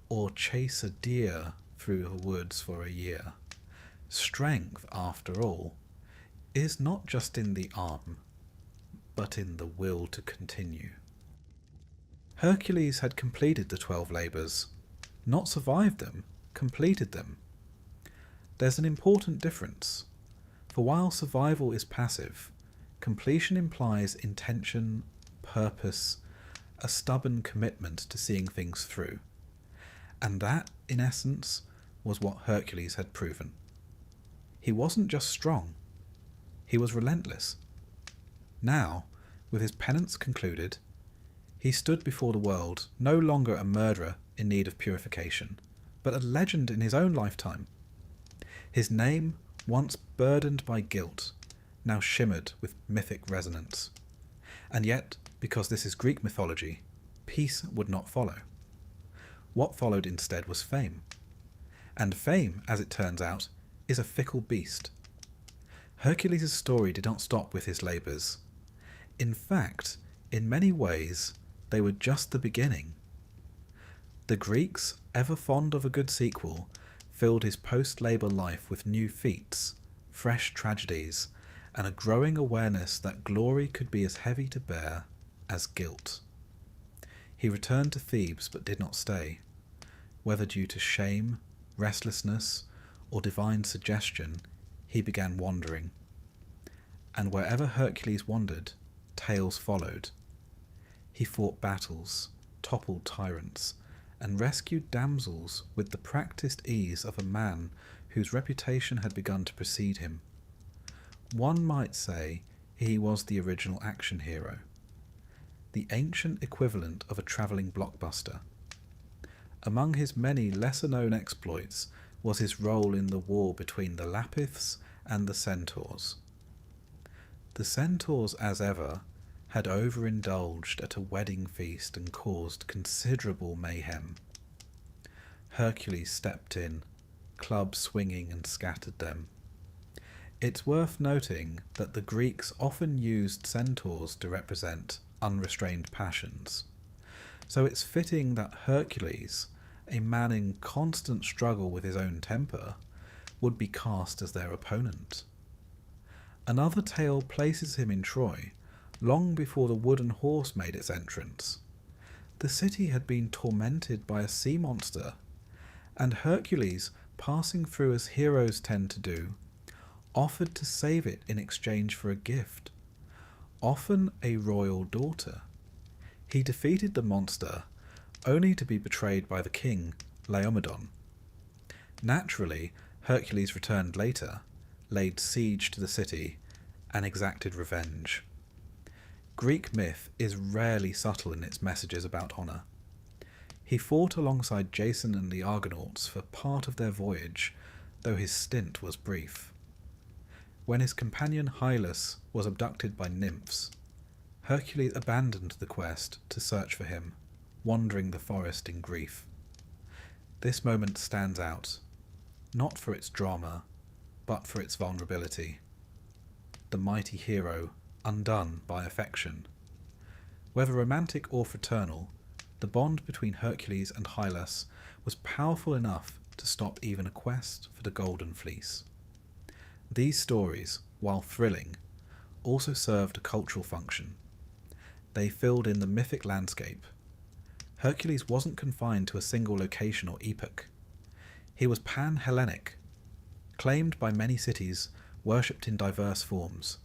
or chase a deer through the woods for a year. Strength, after all, is not just in the arm, but in the will to continue. Hercules had completed the 12 labours, not survived them, completed them. There's an important difference, for while survival is passive, completion implies intention, purpose, a stubborn commitment to seeing things through. And that, in essence, was what Hercules had proven. He wasn't just strong, he was relentless. Now, with his penance concluded, he stood before the world no longer a murderer in need of purification, but a legend in his own lifetime. His name, once burdened by guilt, now shimmered with mythic resonance. And yet, because this is Greek mythology, peace would not follow. What followed instead was fame. And fame, as it turns out, is a fickle beast. Hercules' story did not stop with his labours. In fact, in many ways, they were just the beginning. The Greeks, ever fond of a good sequel, filled his post-labour life with new feats, fresh tragedies, and a growing awareness that glory could be as heavy to bear as guilt. He returned to Thebes but did not stay. Whether due to shame, restlessness, or divine suggestion, he began wandering. And wherever Hercules wandered, tales followed. He fought battles, toppled tyrants, and rescued damsels with the practised ease of a man whose reputation had begun to precede him. One might say he was the original action hero, the ancient equivalent of a travelling blockbuster. Among his many lesser-known exploits was his role in the war between the Lapiths and the Centaurs. The Centaurs, as ever, had overindulged at a wedding feast and caused considerable mayhem. Hercules stepped in, club swinging, and scattered them. It's worth noting that the Greeks often used centaurs to represent unrestrained passions, so it's fitting that Hercules, a man in constant struggle with his own temper, would be cast as their opponent. Another tale places him in Troy, long before the wooden horse made its entrance. The city had been tormented by a sea monster, and Hercules, passing through as heroes tend to do, offered to save it in exchange for a gift, often a royal daughter. He defeated the monster, only to be betrayed by the king, Laomedon. Naturally, Hercules returned later, laid siege to the city, and exacted revenge. Greek myth is rarely subtle in its messages about honour. He fought alongside Jason and the Argonauts for part of their voyage, though his stint was brief. When his companion Hylas was abducted by nymphs, Hercules abandoned the quest to search for him, wandering the forest in grief. This moment stands out, not for its drama, but for its vulnerability. The mighty hero undone by affection. Whether romantic or fraternal, the bond between Hercules and Hylas was powerful enough to stop even a quest for the Golden Fleece. These stories, while thrilling, also served a cultural function. They filled in the mythic landscape. Hercules wasn't confined to a single location or epoch. He was pan-Hellenic, claimed by many cities, worshipped in diverse forms.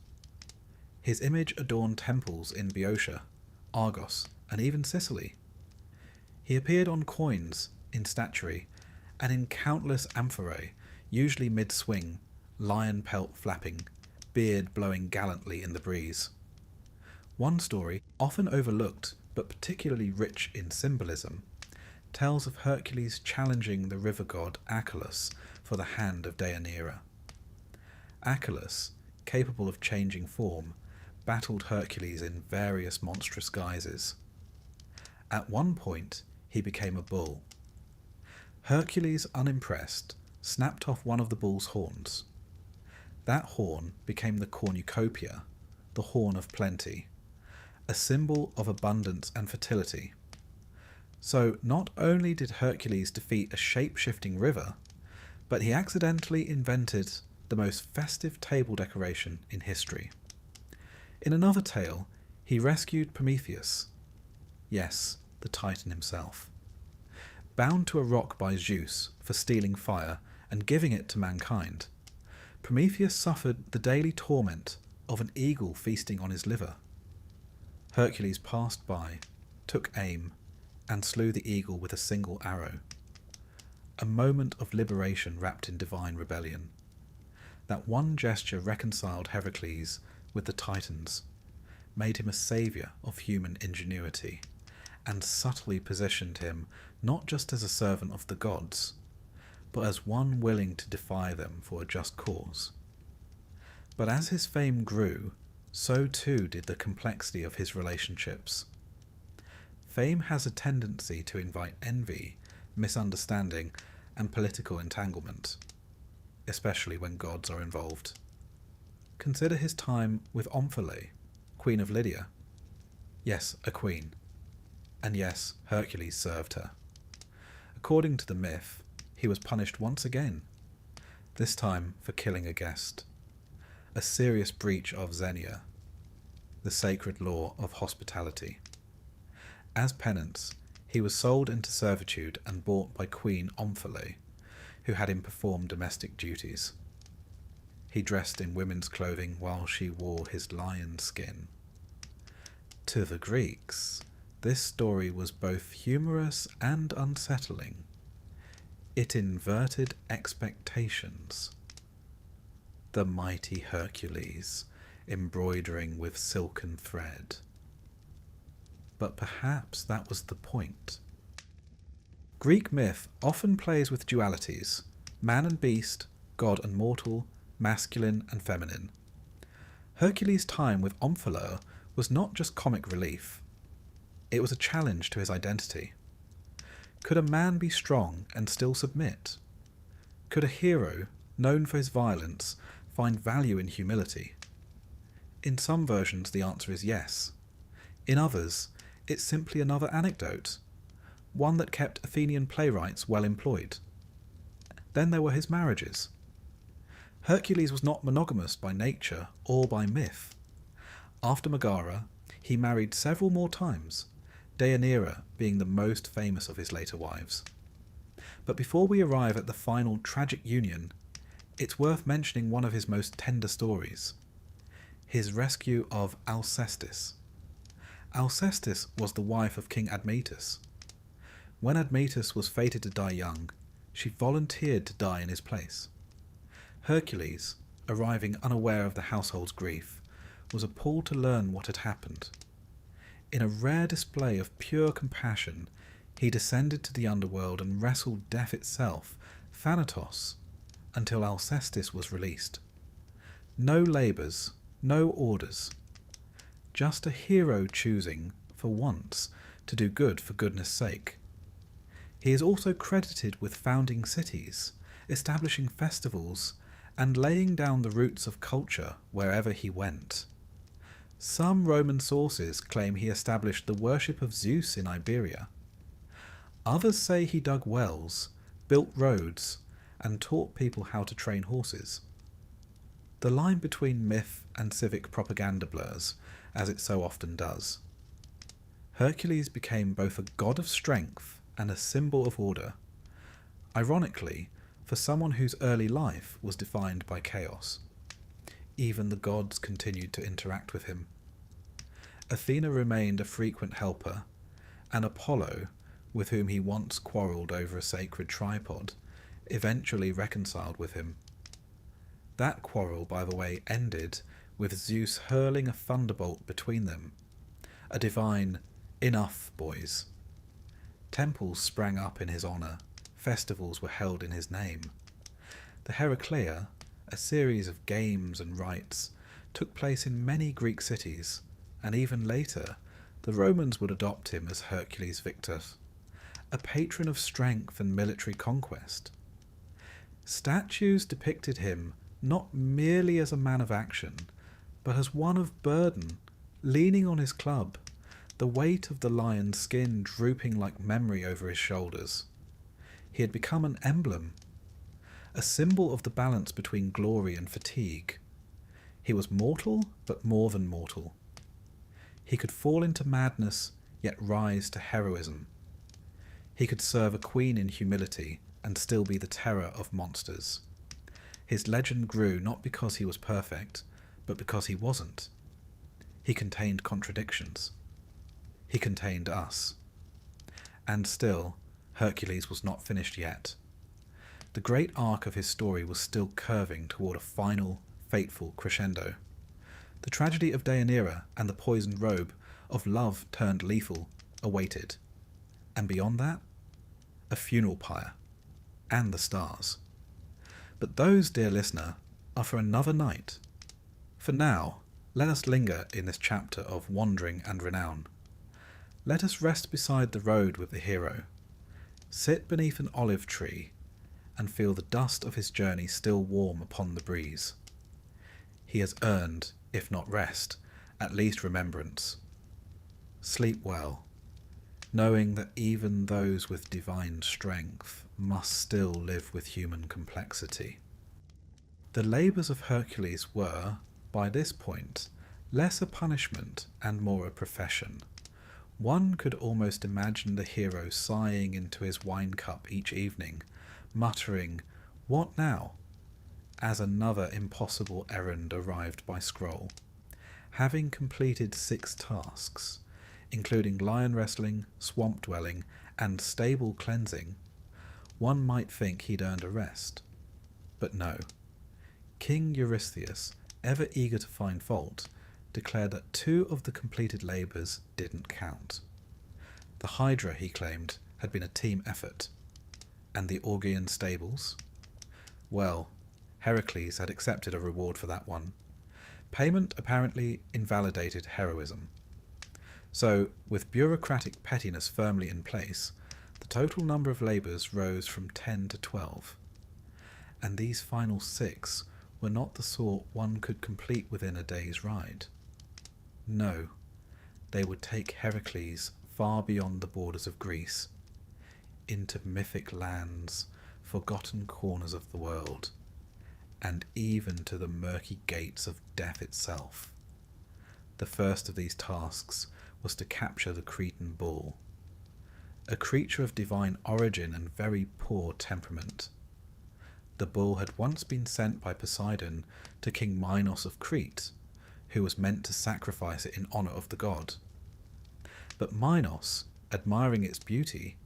His image adorned temples in Boeotia, Argos, and even Sicily. He appeared on coins, in statuary, and in countless amphorae, usually mid-swing, lion pelt flapping, beard blowing gallantly in the breeze. One story, often overlooked but particularly rich in symbolism, tells of Hercules challenging the river god Hercules for the hand of Deianira. Hercules, capable of changing form, battled Hercules in various monstrous guises. At one point, he became a bull. Hercules, unimpressed, snapped off one of the bull's horns. That horn became the cornucopia, the horn of plenty, a symbol of abundance and fertility. So not only did Hercules defeat a shape-shifting river, but he accidentally invented the most festive table decoration in history. In another tale, he rescued Prometheus, yes, the Titan himself. Bound to a rock by Zeus for stealing fire and giving it to mankind, Prometheus suffered the daily torment of an eagle feasting on his liver. Hercules passed by, took aim, and slew the eagle with a single arrow. A moment of liberation wrapped in divine rebellion. That one gesture reconciled Heracles with the Titans, made him a saviour of human ingenuity, and subtly positioned him not just as a servant of the gods, but as one willing to defy them for a just cause. But as his fame grew, so too did the complexity of his relationships. Fame has a tendency to invite envy, misunderstanding, and political entanglement, especially when gods are involved. Consider his time with Omphale, Queen of Lydia. Yes, a queen. And yes, Hercules served her. According to the myth, he was punished once again, this time for killing a guest. A serious breach of Xenia, the sacred law of hospitality. As penance, he was sold into servitude and bought by Queen Omphale, who had him perform domestic duties. He dressed in women's clothing while she wore his lion skin. To the Greeks, this story was both humorous and unsettling. It inverted expectations. The mighty Hercules, embroidering with silken thread. But perhaps that was the point. Greek myth often plays with dualities, man and beast, god and mortal, masculine and feminine. Hercules' time with Omphale was not just comic relief. It was a challenge to his identity. Could a man be strong and still submit? Could a hero, known for his violence, find value in humility? In some versions the answer is yes. In others, it's simply another anecdote, one that kept Athenian playwrights well employed. Then there were his marriages. Hercules was not monogamous by nature or by myth. After Megara, he married several more times, Deianira being the most famous of his later wives. But before we arrive at the final tragic union, it's worth mentioning one of his most tender stories, his rescue of Alcestis. Alcestis was the wife of King Admetus. When Admetus was fated to die young, she volunteered to die in his place. Hercules, arriving unaware of the household's grief, was appalled to learn what had happened. In a rare display of pure compassion, he descended to the underworld and wrestled death itself, Thanatos, until Alcestis was released. No labours, no orders. Just a hero choosing, for once, to do good for goodness' sake. He is also credited with founding cities, establishing festivals, and laying down the roots of culture wherever he went. Some Roman sources claim he established the worship of Zeus in Iberia. Others say he dug wells, built roads, and taught people how to train horses. The line between myth and civic propaganda blurs, as it so often does. Hercules became both a god of strength and a symbol of order, ironically, for someone whose early life was defined by chaos. Even the gods continued to interact with him. Athena remained a frequent helper, and Apollo, with whom he once quarrelled over a sacred tripod, eventually reconciled with him. That quarrel, by the way, ended with Zeus hurling a thunderbolt between them, a divine "enough, boys." Temples sprang up in his honour, festivals were held in his name. The Heraclea, a series of games and rites, took place in many Greek cities, and even later the Romans would adopt him as Hercules Victus, a patron of strength and military conquest. Statues depicted him not merely as a man of action, but as one of burden, leaning on his club, the weight of the lion's skin drooping like memory over his shoulders. He had become an emblem, a symbol of the balance between glory and fatigue. He was mortal, but more than mortal. He could fall into madness, yet rise to heroism. He could serve a queen in humility and still be the terror of monsters. His legend grew not because he was perfect, but because he wasn't. He contained contradictions. He contained us. And still, Hercules was not finished yet. The great arc of his story was still curving toward a final, fateful crescendo. The tragedy of Deianira and the poisoned robe, of love turned lethal, awaited. And beyond that, a funeral pyre, and the stars. But those, dear listener, are for another night. For now, let us linger in this chapter of wandering and renown. Let us rest beside the road with the hero, sit beneath an olive tree, and feel the dust of his journey still warm upon the breeze. He has earned, if not rest, at least remembrance. Sleep well, knowing that even those with divine strength must still live with human complexity. The labours of Hercules were, by this point, less a punishment and more a profession. One could almost imagine the hero sighing into his wine cup each evening, muttering, "What now?" as another impossible errand arrived by scroll. Having completed 6 tasks, including lion wrestling, swamp dwelling, and stable cleansing, one might think he'd earned a rest. But no. King Eurystheus, ever eager to find fault, declared that 2 of the completed labours didn't count. The Hydra, he claimed, had been a team effort. And the Augean stables? Well, Heracles had accepted a reward for that one. Payment apparently invalidated heroism. So, with bureaucratic pettiness firmly in place, the total number of labours rose from 10 to 12. And these final 6 were not the sort one could complete within a day's ride. No, they would take Heracles far beyond the borders of Greece, into mythic lands, forgotten corners of the world, and even to the murky gates of death itself. The first of these tasks was to capture the Cretan bull. a creature of divine origin and very poor temperament. The bull had once been sent by Poseidon to King Minos of Crete, who was meant to sacrifice it in honour of the god. But Minos, admiring its beauty,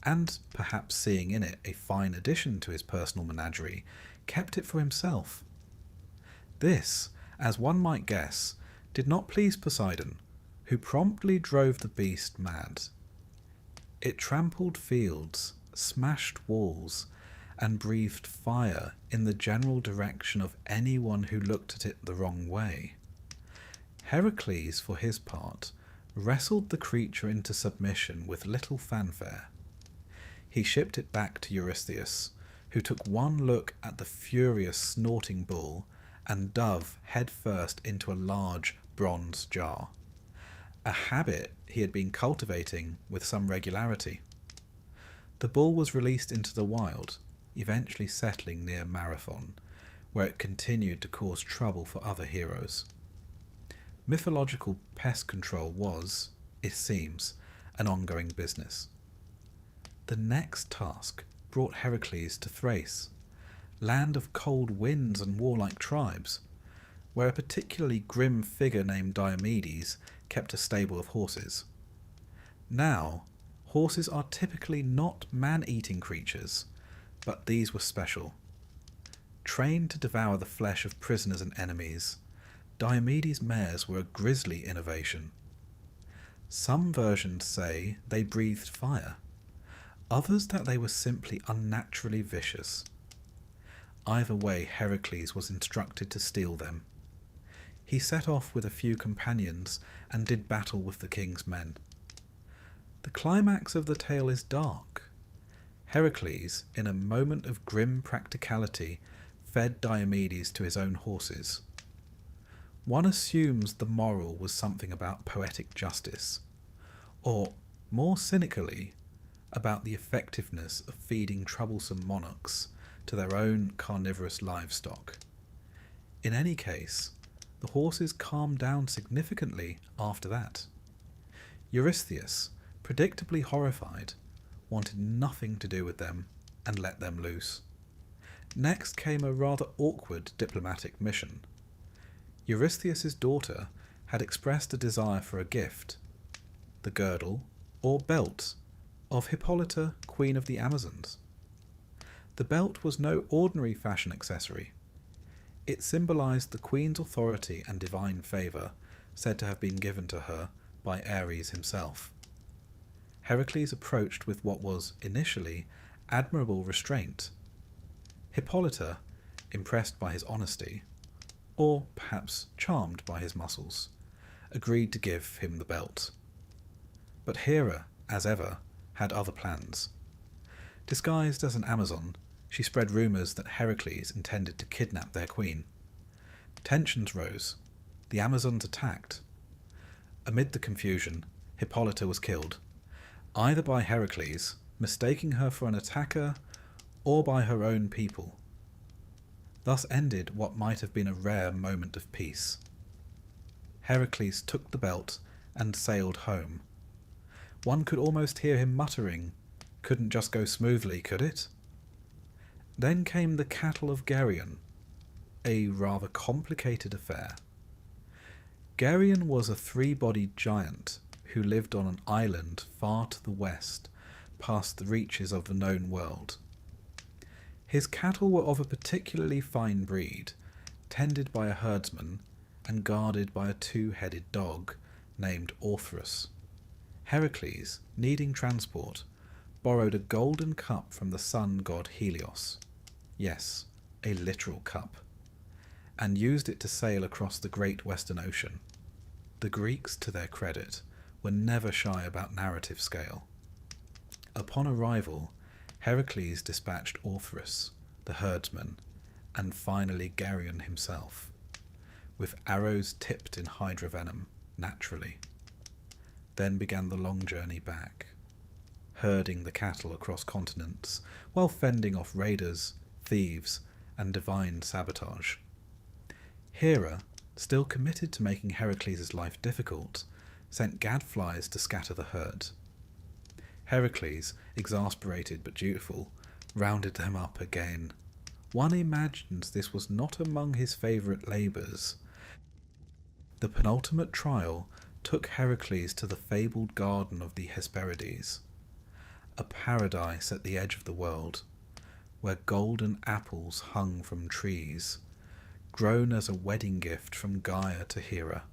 and perhaps seeing in it a fine addition to his personal menagerie, kept it for himself. This, as one might guess, did not please Poseidon, who promptly drove the beast mad. It trampled fields, smashed walls, and breathed fire in the general direction of anyone who looked at it the wrong way. Heracles, for his part, wrestled the creature into submission with little fanfare. He shipped it back to Eurystheus, who took one look at the furious snorting bull and dove head first into a large bronze jar, a habit he had been cultivating with some regularity. The bull was released into the wild, eventually settling near Marathon, where it continued to cause trouble for other heroes. Mythological pest control was, it seems, an ongoing business. The next task brought Heracles to Thrace, land of cold winds and warlike tribes, where a particularly grim figure named Diomedes kept a stable of horses. Now, horses are typically not man-eating creatures, but these were special. Trained to devour the flesh of prisoners and enemies, Diomedes' mares were a grisly innovation. Some versions say they breathed fire, others that they were simply unnaturally vicious. Either way, Heracles was instructed to steal them. He set off with a few companions and did battle with the king's men. The climax of the tale is dark. Heracles, in a moment of grim practicality, fed Diomedes to his own horses. One assumes the moral was something about poetic justice, or, more cynically, about the effectiveness of feeding troublesome monarchs to their own carnivorous livestock. In any case, the horses calmed down significantly after that. Eurystheus, predictably horrified, wanted nothing to do with them and let them loose. Next came a rather awkward diplomatic mission. Eurystheus' daughter had expressed a desire for a gift, the girdle, or belt, of Hippolyta, Queen of the Amazons. The belt was no ordinary fashion accessory. It symbolized the queen's authority and divine favour, said to have been given to her by Ares himself. Heracles approached with what was, initially, admirable restraint. Hippolyta, impressed by his honesty, or perhaps charmed by his muscles, agreed to give him the belt. But Hera, as ever, had other plans. Disguised as an Amazon, she spread rumours that Heracles intended to kidnap their queen. Tensions rose. The Amazons attacked. Amid the confusion, Hippolyta was killed, either by Heracles, mistaking her for an attacker, or by her own people. Thus ended what might have been a rare moment of peace. Heracles took the belt and sailed home. One could almost hear him muttering, "Couldn't just go smoothly, could it?" Then came the cattle of Geryon, a rather complicated affair. Geryon was a three-bodied giant who lived on an island far to the west, past the reaches of the known world. His cattle were of a particularly fine breed, tended by a herdsman and guarded by a two-headed dog named Orthrus. Heracles, needing transport, borrowed a golden cup from the sun god Helios. Yes, a literal cup, and used it to sail across the great Western Ocean. The Greeks, to their credit, were never shy about narrative scale. Upon arrival, Heracles dispatched Orthrus, the herdsman, and finally Geryon himself, with arrows tipped in hydra venom, naturally. Then began the long journey back, herding the cattle across continents, while fending off raiders, thieves, and divine sabotage. Hera, still committed to making Heracles' life difficult, sent gadflies to scatter the herd. Heracles, exasperated but dutiful, rounded them up again. One imagines this was not among his favourite labours. The penultimate trial took Heracles to the fabled garden of the Hesperides, a paradise at the edge of the world, where golden apples hung from trees, grown as a wedding gift from Gaia to Hera.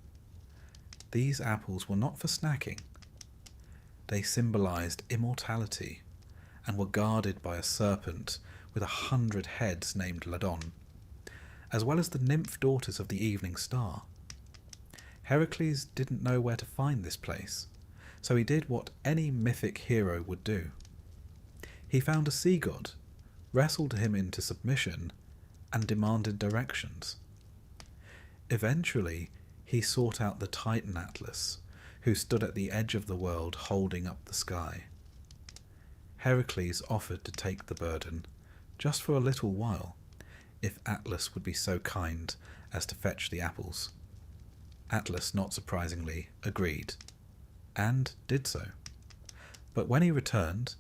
These apples were not for snacking. They symbolized immortality and were guarded by a serpent with 100 heads named Ladon, as well as the nymph daughters of the evening star. Heracles didn't know where to find this place, so he did what any mythic hero would do. He found a sea god, wrestled him into submission, and demanded directions. Eventually, he sought out the Titan Atlas, who stood at the edge of the world holding up the sky. Heracles offered to take the burden, just for a little while, if Atlas would be so kind as to fetch the apples. Atlas, not surprisingly, agreed, and did so. But when he returned,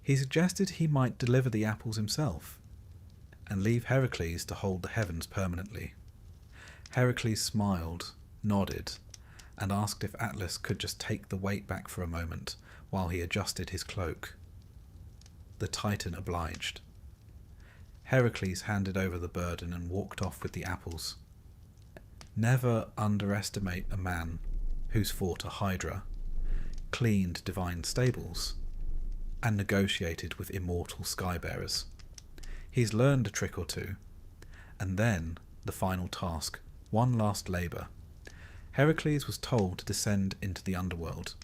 he suggested he might deliver the apples himself, and leave Heracles to hold the heavens permanently. Heracles smiled, nodded, and asked if Atlas could just take the weight back for a moment while he adjusted his cloak. The Titan obliged. Heracles handed over the burden and walked off with the apples. Never underestimate a man who's fought a hydra, cleaned divine stables, and negotiated with immortal skybearers. He's learned a trick or two, and then the final task, one last labour. Heracles was told to descend into the underworld,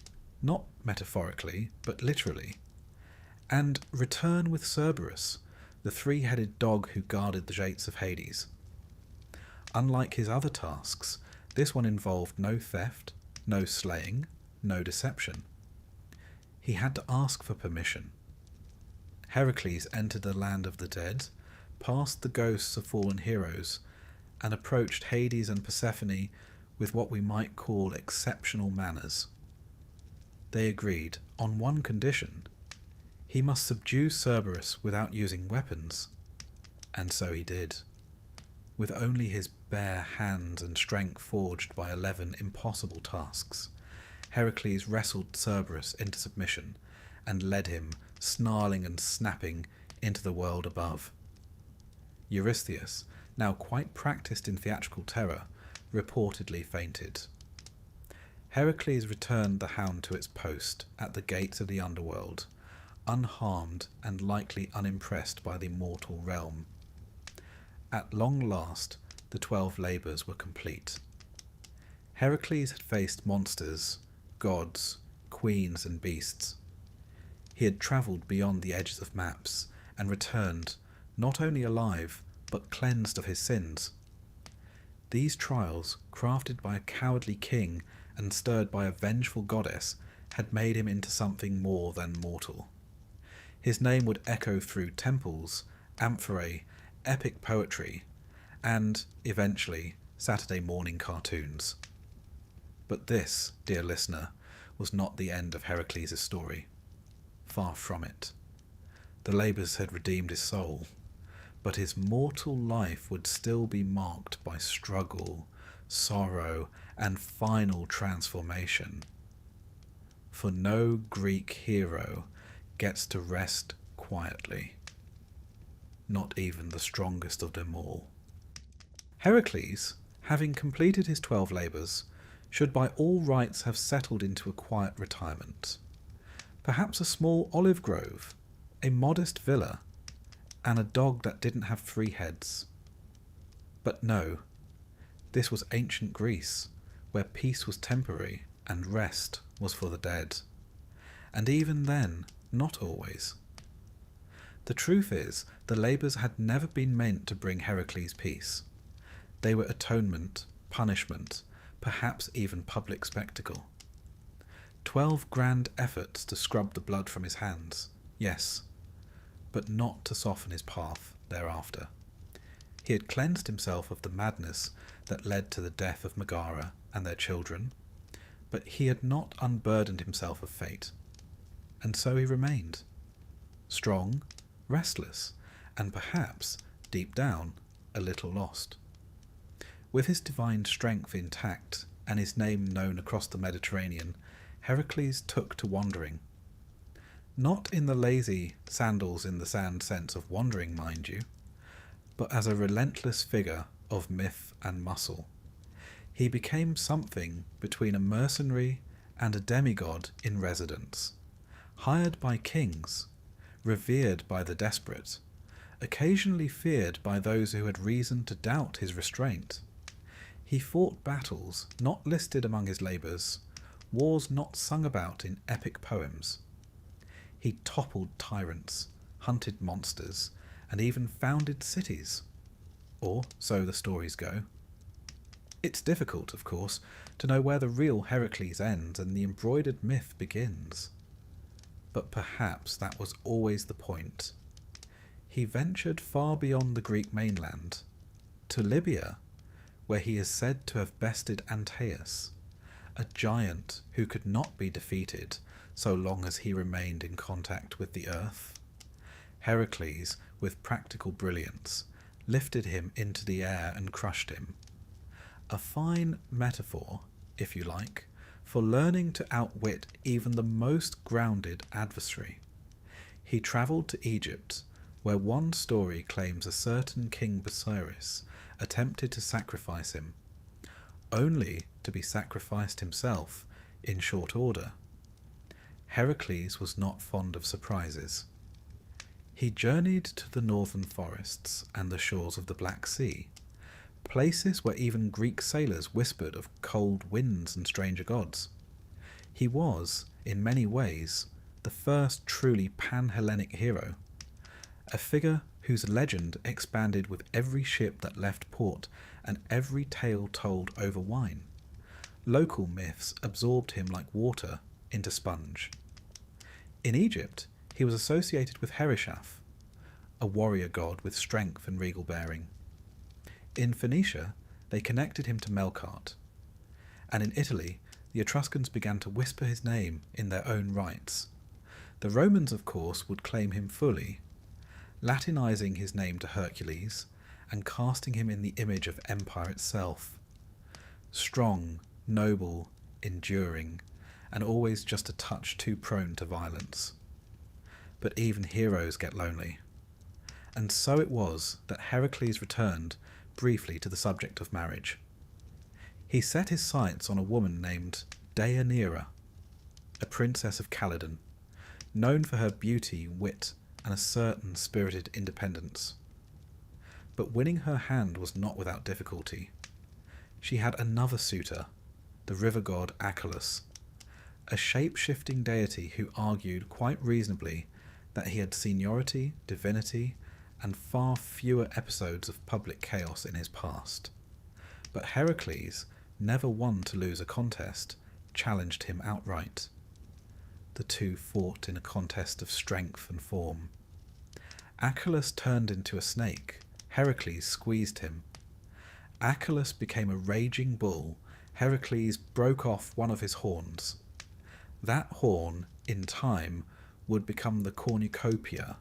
not metaphorically, but literally, and return with Cerberus, the three-headed dog who guarded the gates of Hades. Unlike his other tasks, this one involved no theft, no slaying, no deception. He had to ask for permission. Heracles entered the land of the dead, passed the ghosts of fallen heroes, and approached Hades and Persephone with what we might call exceptional manners. They agreed on one condition: he must subdue Cerberus without using weapons, and so he did. With only his bare hands and strength forged by 11 impossible tasks, Heracles wrestled Cerberus into submission and led him, snarling and snapping, into the world above. Eurystheus, now quite practiced in theatrical terror, reportedly fainted. Heracles returned the hound to its post at the gates of the underworld, unharmed and likely unimpressed by the mortal realm. At long last, the 12 labours were complete. Heracles had faced monsters, gods, queens and beasts. He had travelled beyond the edges of maps and returned, not only alive, but cleansed of his sins. These trials, crafted by a cowardly king and stirred by a vengeful goddess, had made him into something more than mortal. His name would echo through temples, amphorae, epic poetry, and, eventually, Saturday morning cartoons. But this, dear listener, was not the end of Heracles' story. Far from it. The labours had redeemed his soul, but his mortal life would still be marked by struggle, sorrow, and final transformation. For no Greek hero gets to rest quietly. Not even the strongest of them all. Heracles, having completed his 12 labours, should by all rights have settled into a quiet retirement. Perhaps a small olive grove, a modest villa, and a dog that didn't have 3 heads. But no, this was ancient Greece, where peace was temporary and rest was for the dead. And even then, not always. The truth is, the labours had never been meant to bring Heracles peace. They were atonement, punishment, perhaps even public spectacle. 12 grand efforts to scrub the blood from his hands, yes, but not to soften his path thereafter. He had cleansed himself of the madness that led to the death of Megara and their children, but he had not unburdened himself of fate. and so he remained. Strong, restless, and perhaps, deep down, a little lost. With his divine strength intact and his name known across the Mediterranean, Heracles took to wandering. Not in the lazy sandals in the sand sense of wandering, mind you, but as a relentless figure of myth and muscle. He became something between a mercenary and a demigod in residence, hired by kings, revered by the desperate, occasionally feared by those who had reason to doubt his restraint. He fought battles not listed among his labours, wars not sung about in epic poems. He toppled tyrants, hunted monsters, and even founded cities. Or so the stories go. It's difficult, of course, to know where the real Heracles ends and the embroidered myth begins. But perhaps that was always the point. He ventured far beyond the Greek mainland, to Libya, where he is said to have bested Antaeus, a giant who could not be defeated so long as he remained in contact with the earth. Heracles, with practical brilliance, lifted him into the air and crushed him. A fine metaphor, if you like, for learning to outwit even the most grounded adversary. He travelled to Egypt, where one story claims a certain King Busiris attempted to sacrifice him, only to be sacrificed himself in short order. Heracles was not fond of surprises. He journeyed to the northern forests and the shores of the Black Sea, places where even Greek sailors whispered of cold winds and stranger gods. He was, in many ways, the first truly pan-Hellenic hero, a figure whose legend expanded with every ship that left port and every tale told over wine. Local myths absorbed him like water into sponge. In Egypt, he was associated with Heracles, a warrior god with strength and regal bearing. In Phoenicia, they connected him to Melkart, and in Italy, the Etruscans began to whisper his name in their own rights. The Romans, of course, would claim him fully, Latinizing his name to Hercules and casting him in the image of empire itself. Strong, noble, enduring, and always just a touch too prone to violence. But even heroes get lonely. And so it was that Heracles returned briefly to the subject of marriage. He set his sights on a woman named Deianira, a princess of Calydon, known for her beauty, wit, and a certain spirited independence. But winning her hand was not without difficulty. She had another suitor, the river god Hercules, a shape-shifting deity who argued quite reasonably that he had seniority, divinity, and far fewer episodes of public chaos in his past. But Heracles, never one to lose a contest, challenged him outright. The two fought in a contest of strength and form. Hercules turned into a snake. Heracles squeezed him. Hercules became a raging bull. Heracles broke off one of his horns. That horn, in time, would become the cornucopia,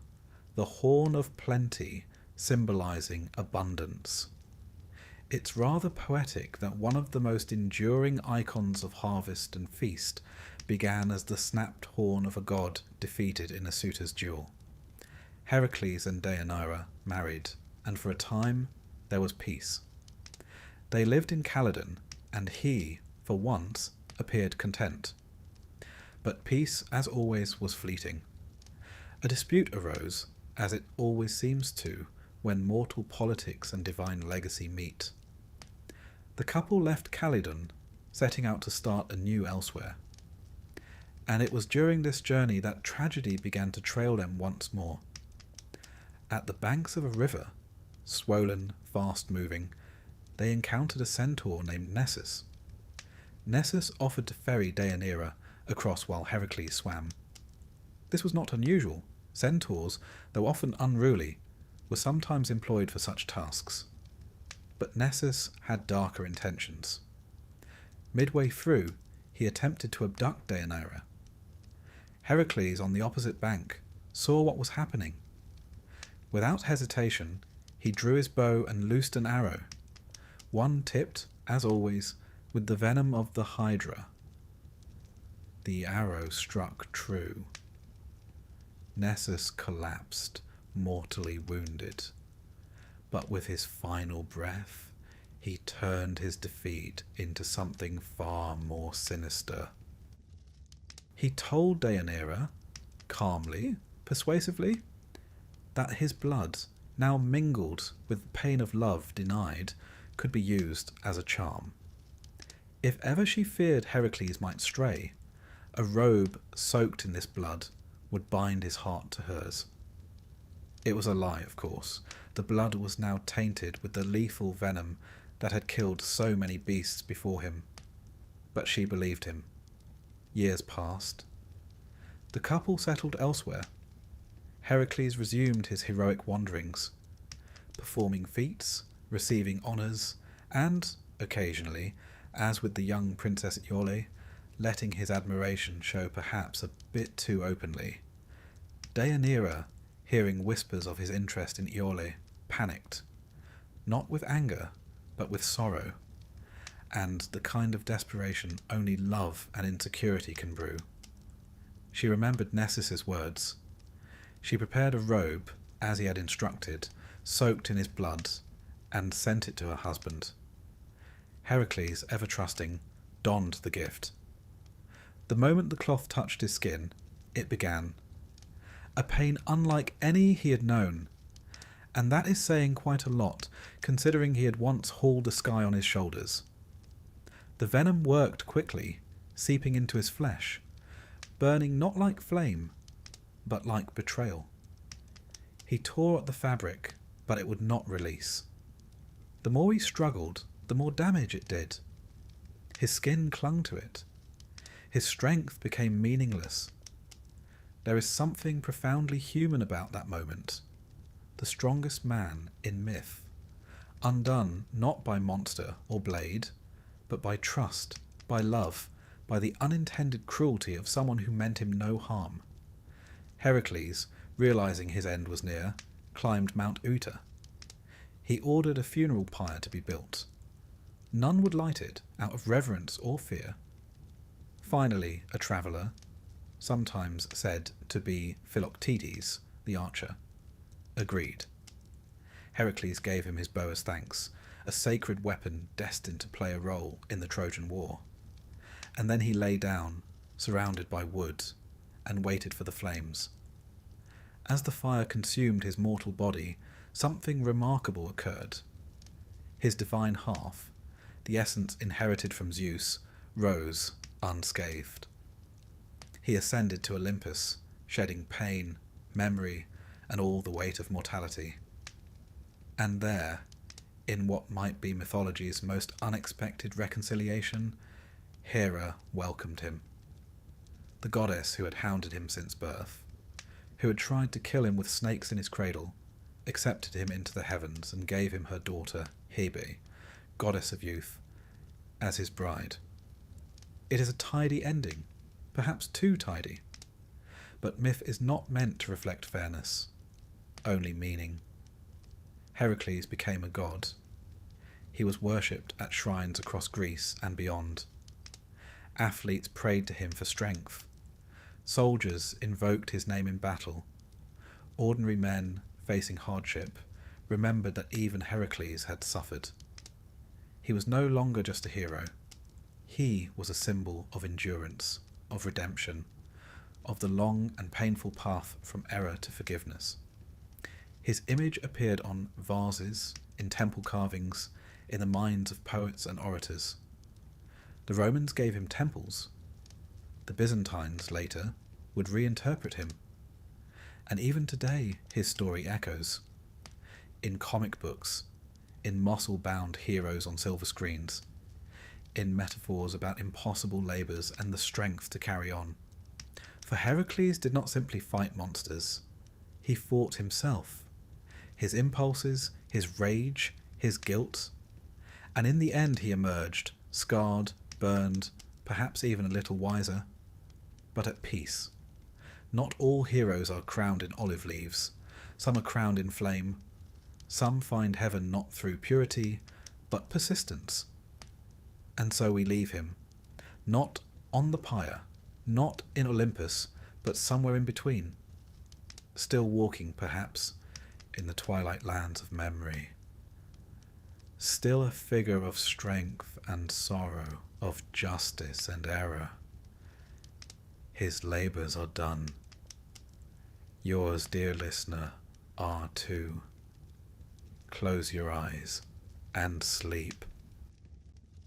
the horn of plenty, symbolizing abundance. It's rather poetic that one of the most enduring icons of harvest and feast began as the snapped horn of a god defeated in a suitor's duel. Heracles and Deianira married, and for a time there was peace. They lived in Calydon, and he, for once, appeared content. But peace, as always, was fleeting. A dispute arose, as it always seems to, when mortal politics and divine legacy meet. The couple left Calydon, setting out to start anew elsewhere. And it was during this journey that tragedy began to trail them once more. At the banks of a river, swollen, fast-moving, they encountered a centaur named Nessus. Nessus offered to ferry Deianira across while Heracles swam. This was not unusual. Centaurs, though often unruly, were sometimes employed for such tasks. But Nessus had darker intentions. Midway through, he attempted to abduct Deianira. Heracles, on the opposite bank, saw what was happening. Without hesitation, he drew his bow and loosed an arrow, one tipped, as always, with the venom of the Hydra. The arrow struck true. Nessus collapsed, mortally wounded. But with his final breath, he turned his defeat into something far more sinister. He told Deianira, calmly, persuasively, that his blood, now mingled with the pain of love denied, could be used as a charm. If ever she feared Heracles might stray, a robe soaked in this blood would bind his heart to hers. It was a lie, of course. The blood was now tainted with the lethal venom that had killed so many beasts before him. But she believed him. Years passed. The couple settled elsewhere. Heracles resumed his heroic wanderings, performing feats, receiving honours, and, occasionally, as with the young Princess Iole, letting his admiration show perhaps a bit too openly. Deianira, hearing whispers of his interest in Iole, panicked, not with anger, but with sorrow, and the kind of desperation only love and insecurity can brew. She remembered Nessus's words. She prepared a robe, as he had instructed, soaked in his blood, and sent it to her husband. Heracles, ever trusting, donned the gift. The moment the cloth touched his skin, it began. A pain unlike any he had known, and that is saying quite a lot, considering he had once hauled the sky on his shoulders. The venom worked quickly, seeping into his flesh, burning not like flame, but like betrayal. He tore at the fabric, but it would not release. The more he struggled, the more damage it did. His skin clung to it. His strength became meaningless. There is something profoundly human about that moment. The strongest man in myth, undone not by monster or blade, but by trust, by love, by the unintended cruelty of someone who meant him no harm. Heracles, realizing his end was near, climbed Mount Uta. He ordered a funeral pyre to be built. None would light it out of reverence or fear. Finally, a traveller, sometimes said to be Philoctetes, the archer, agreed. Heracles gave him his bow as thanks, a sacred weapon destined to play a role in the Trojan War. And then he lay down, surrounded by wood, and waited for the flames. As the fire consumed his mortal body, something remarkable occurred. His divine half, the essence inherited from Zeus, rose unscathed. He ascended to Olympus, shedding pain, memory, and all the weight of mortality. And there, in what might be mythology's most unexpected reconciliation, Hera welcomed him. The goddess who had hounded him since birth, who had tried to kill him with snakes in his cradle, accepted him into the heavens and gave him her daughter, Hebe, goddess of youth, as his bride. It is a tidy ending, perhaps too tidy. But myth is not meant to reflect fairness, only meaning. Heracles became a god. He was worshipped at shrines across Greece and beyond. Athletes prayed to him for strength. Soldiers invoked his name in battle. Ordinary men, facing hardship, remembered that even Heracles had suffered. He was no longer just a hero. He was a symbol of endurance, of redemption, of the long and painful path from error to forgiveness. His image appeared on vases, in temple carvings, in the minds of poets and orators. The Romans gave him temples. The Byzantines, later, would reinterpret him. And even today his story echoes. In comic books, in muscle-bound heroes on silver screens, in metaphors about impossible labours and the strength to carry on. For Heracles did not simply fight monsters. He fought himself. His impulses, his rage, his guilt. And in the end he emerged, scarred, burned, perhaps even a little wiser, but at peace, Not all heroes are crowned in olive leaves. Some are crowned in flame. Some find heaven not through purity, but persistence. And so we leave him, not on the pyre, not in Olympus, but somewhere in between, still walking, perhaps, in the twilight lands of memory. Still a figure of strength and sorrow, of justice and error. His labours are done. Yours, dear listener, are too. Close your eyes and sleep.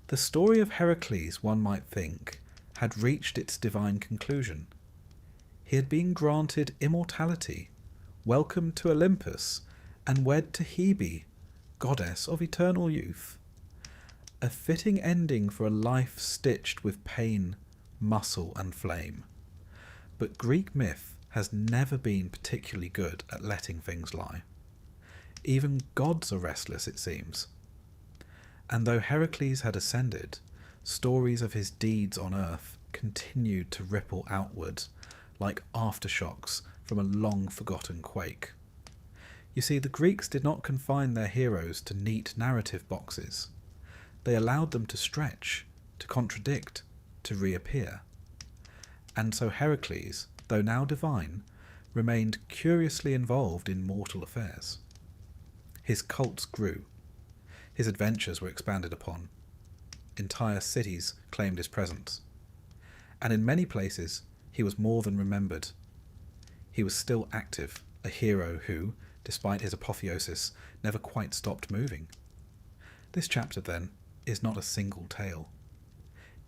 The story of Heracles, one might think, had reached its divine conclusion. He had been granted immortality, welcomed to Olympus, and wed to Hebe, goddess of eternal youth. A fitting ending for a life stitched with pain, muscle, and flame. But Greek myth has never been particularly good at letting things lie. Even gods are restless, it seems. And though Heracles had ascended, stories of his deeds on earth continued to ripple outwards like aftershocks from a long-forgotten quake. You see, the Greeks did not confine their heroes to neat narrative boxes. They allowed them to stretch, to contradict, to reappear. And so Heracles, though now divine, remained curiously involved in mortal affairs. His cults grew. His adventures were expanded upon. Entire cities claimed his presence. And in many places, he was more than remembered. He was still active, a hero who, despite his apotheosis, never quite stopped moving. This chapter, then, is not a single tale.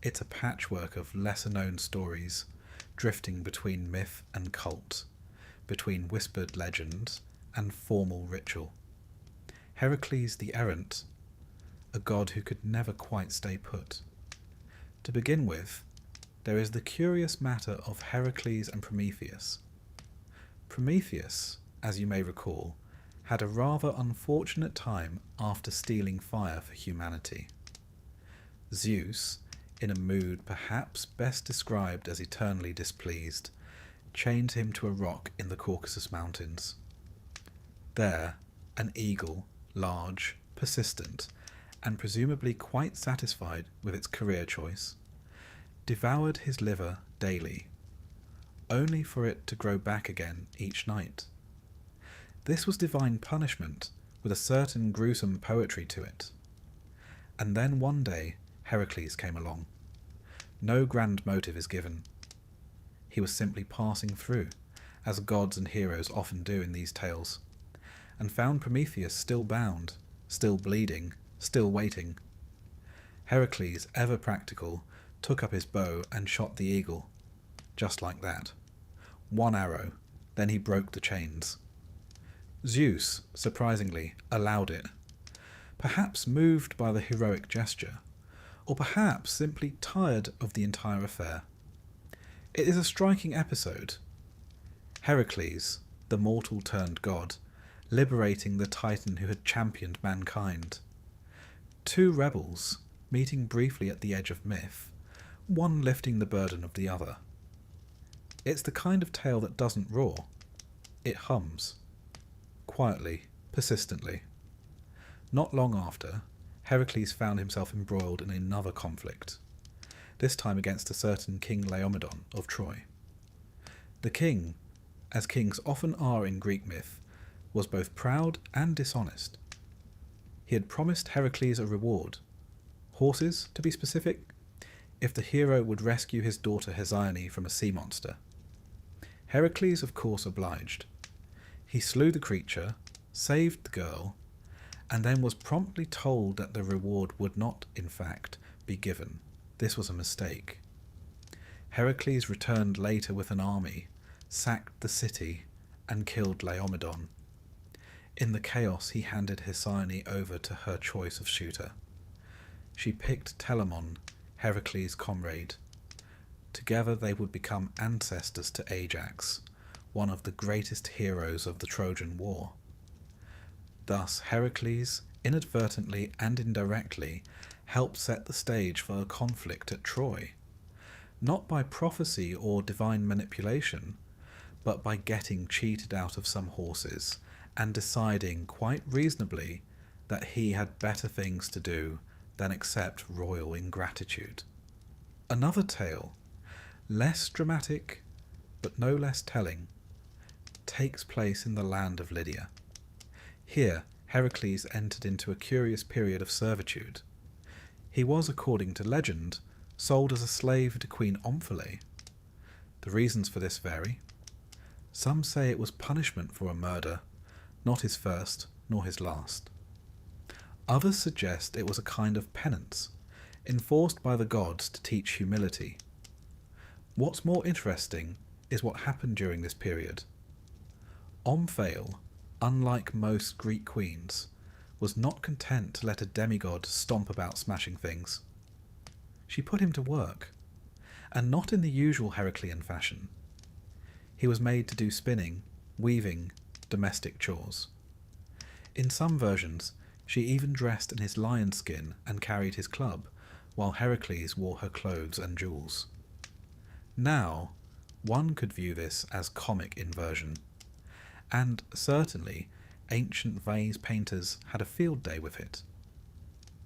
It's a patchwork of lesser-known stories, drifting between myth and cult, between whispered legends and formal ritual. Heracles the Errant, a god who could never quite stay put. To begin with, there is the curious matter of Heracles and Prometheus. Prometheus, as you may recall, had a rather unfortunate time after stealing fire for humanity. Zeus, in a mood perhaps best described as eternally displeased, chained him to a rock in the Caucasus Mountains. There, an eagle, large, persistent, and presumably quite satisfied with its career choice, devoured his liver daily, only for it to grow back again each night. This was divine punishment, with a certain gruesome poetry to it. And then one day Heracles came along. No grand motive is given. He was simply passing through, as gods and heroes often do in these tales, and found Prometheus still bound, still bleeding, still waiting. Heracles, ever practical, took up his bow and shot the eagle. Just like that. One arrow, then he broke the chains. Zeus, surprisingly, allowed it, perhaps moved by the heroic gesture, or perhaps simply tired of the entire affair. It is a striking episode. Heracles, the mortal turned god, liberating the titan who had championed mankind. Two rebels, meeting briefly at the edge of myth, one lifting the burden of the other. It's the kind of tale that doesn't roar. It hums. Quietly, persistently. Not long after, Heracles found himself embroiled in another conflict, this time against a certain King Laomedon of Troy. The king, as kings often are in Greek myth, was both proud and dishonest. He had promised Heracles a reward, horses, to be specific, if the hero would rescue his daughter Hesione from a sea monster. Heracles, of course, obliged. He slew the creature, saved the girl, and then was promptly told that the reward would not, in fact, be given. This was a mistake. Heracles returned later with an army, sacked the city, and killed Laomedon. In the chaos, he handed Hesione over to her choice of suitor. She picked Telamon, Heracles' comrade. Together they would become ancestors to Ajax, one of the greatest heroes of the Trojan War. Thus Heracles, inadvertently and indirectly, helped set the stage for a conflict at Troy, not by prophecy or divine manipulation, but by getting cheated out of some horses and deciding quite reasonably that he had better things to do than accept royal ingratitude. Another tale, less dramatic but no less telling, takes place in the land of Lydia. Here, Heracles entered into a curious period of servitude. He was, according to legend, sold as a slave to Queen Omphale. The reasons for this vary. Some say it was punishment for a murder, not his first nor his last. Others suggest it was a kind of penance, enforced by the gods to teach humility. What's more interesting is what happened during this period. Omphale, unlike most Greek queens, was not content to let a demigod stomp about smashing things. She put him to work, and not in the usual Heraclean fashion. He was made to do spinning, weaving, domestic chores. In some versions, she even dressed in his lion skin and carried his club, while Heracles wore her clothes and jewels. Now, one could view this as comic inversion, and certainly ancient vase painters had a field day with it.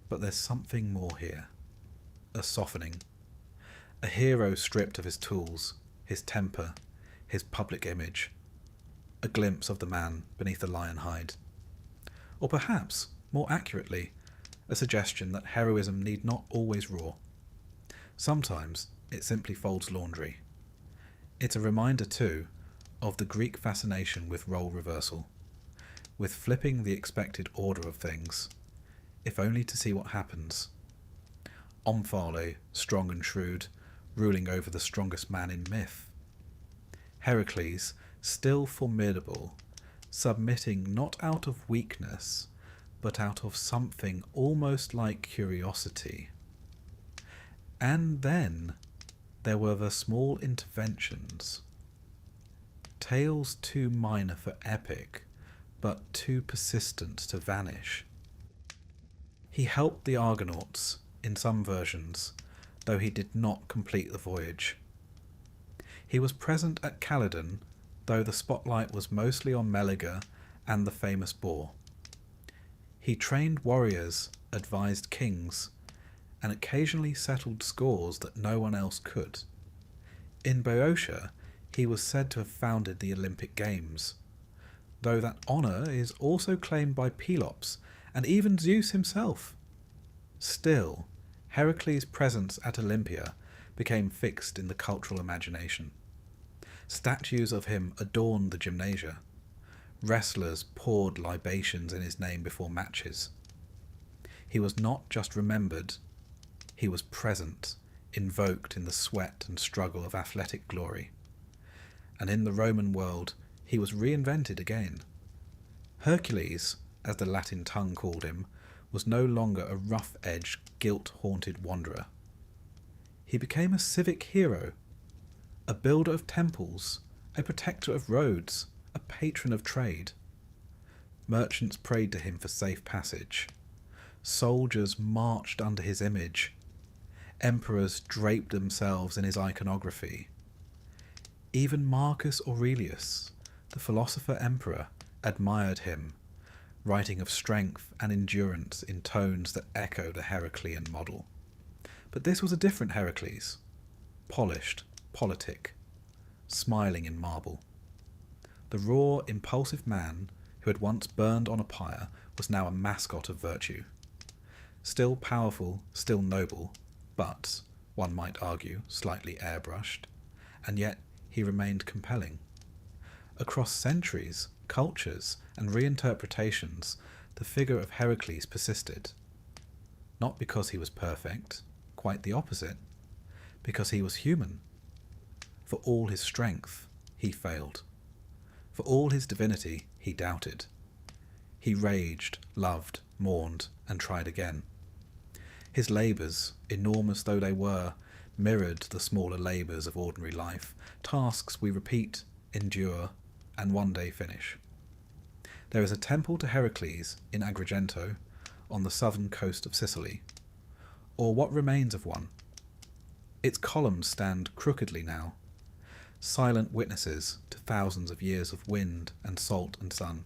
But there's something more here. A softening. A hero stripped of his tools, his temper, his public image. A glimpse of the man beneath the lion hide. Or perhaps, more accurately, a suggestion that heroism need not always roar. Sometimes it simply folds laundry. It's a reminder, too, of the Greek fascination with role reversal, with flipping the expected order of things, if only to see what happens. Omphale, strong and shrewd, ruling over the strongest man in myth. Heracles, still formidable, submitting not out of weakness, but out of something almost like curiosity. And then there were the small interventions. Tales too minor for epic, but too persistent to vanish. He helped the Argonauts, in some versions, though he did not complete the voyage. He was present at Calydon, though the spotlight was mostly on Meleager and the famous boar. He trained warriors, advised kings, and occasionally settled scores that no one else could. In Boeotia, he was said to have founded the Olympic Games, though that honour is also claimed by Pelops and even Zeus himself. Still, Heracles' presence at Olympia became fixed in the cultural imagination. Statues of him adorned the gymnasia. Wrestlers poured libations in his name before matches. He was not just remembered, he was present, invoked in the sweat and struggle of athletic glory. And in the Roman world, he was reinvented again. Hercules, as the Latin tongue called him, was no longer a rough-edged, guilt-haunted wanderer. He became a civic hero, a builder of temples, a protector of roads, a patron of trade. Merchants prayed to him for safe passage. Soldiers marched under his image. Emperors draped themselves in his iconography. Even Marcus Aurelius, the philosopher-emperor, admired him, writing of strength and endurance in tones that echo the Heraclean model. But this was a different Heracles, polished, politic, smiling in marble. The raw, impulsive man who had once burned on a pyre was now a mascot of virtue. Still powerful, still noble, but, one might argue, slightly airbrushed, and yet he remained compelling. Across centuries, cultures, and reinterpretations, the figure of Heracles persisted. Not because he was perfect, quite the opposite, because he was human. For all his strength, he failed. For all his divinity, he doubted. He raged, loved, mourned, and tried again. His labours, enormous though they were, mirrored the smaller labours of ordinary life, tasks we repeat, endure, and one day finish. There is a temple to Heracles in Agrigento, on the southern coast of Sicily, or what remains of one. Its columns stand crookedly now. silent witnesses to thousands of years of wind and salt and sun.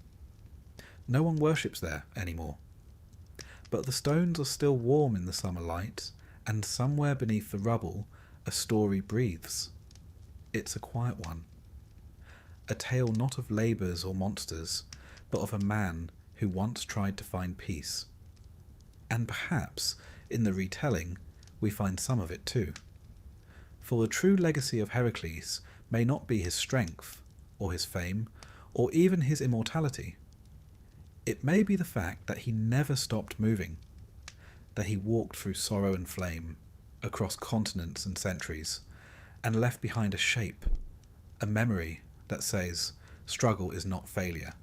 No one worships there anymore. But the stones are still warm in the summer light, and somewhere beneath the rubble a story breathes. It's a quiet one. A tale not of labours or monsters, but of a man who once tried to find peace. And perhaps, in the retelling, we find some of it too. For the true legacy of Heracles may not be his strength, or his fame, or even his immortality. It may be the fact that he never stopped moving, that he walked through sorrow and flame, across continents and centuries, and left behind a shape, a memory that says struggle is not failure,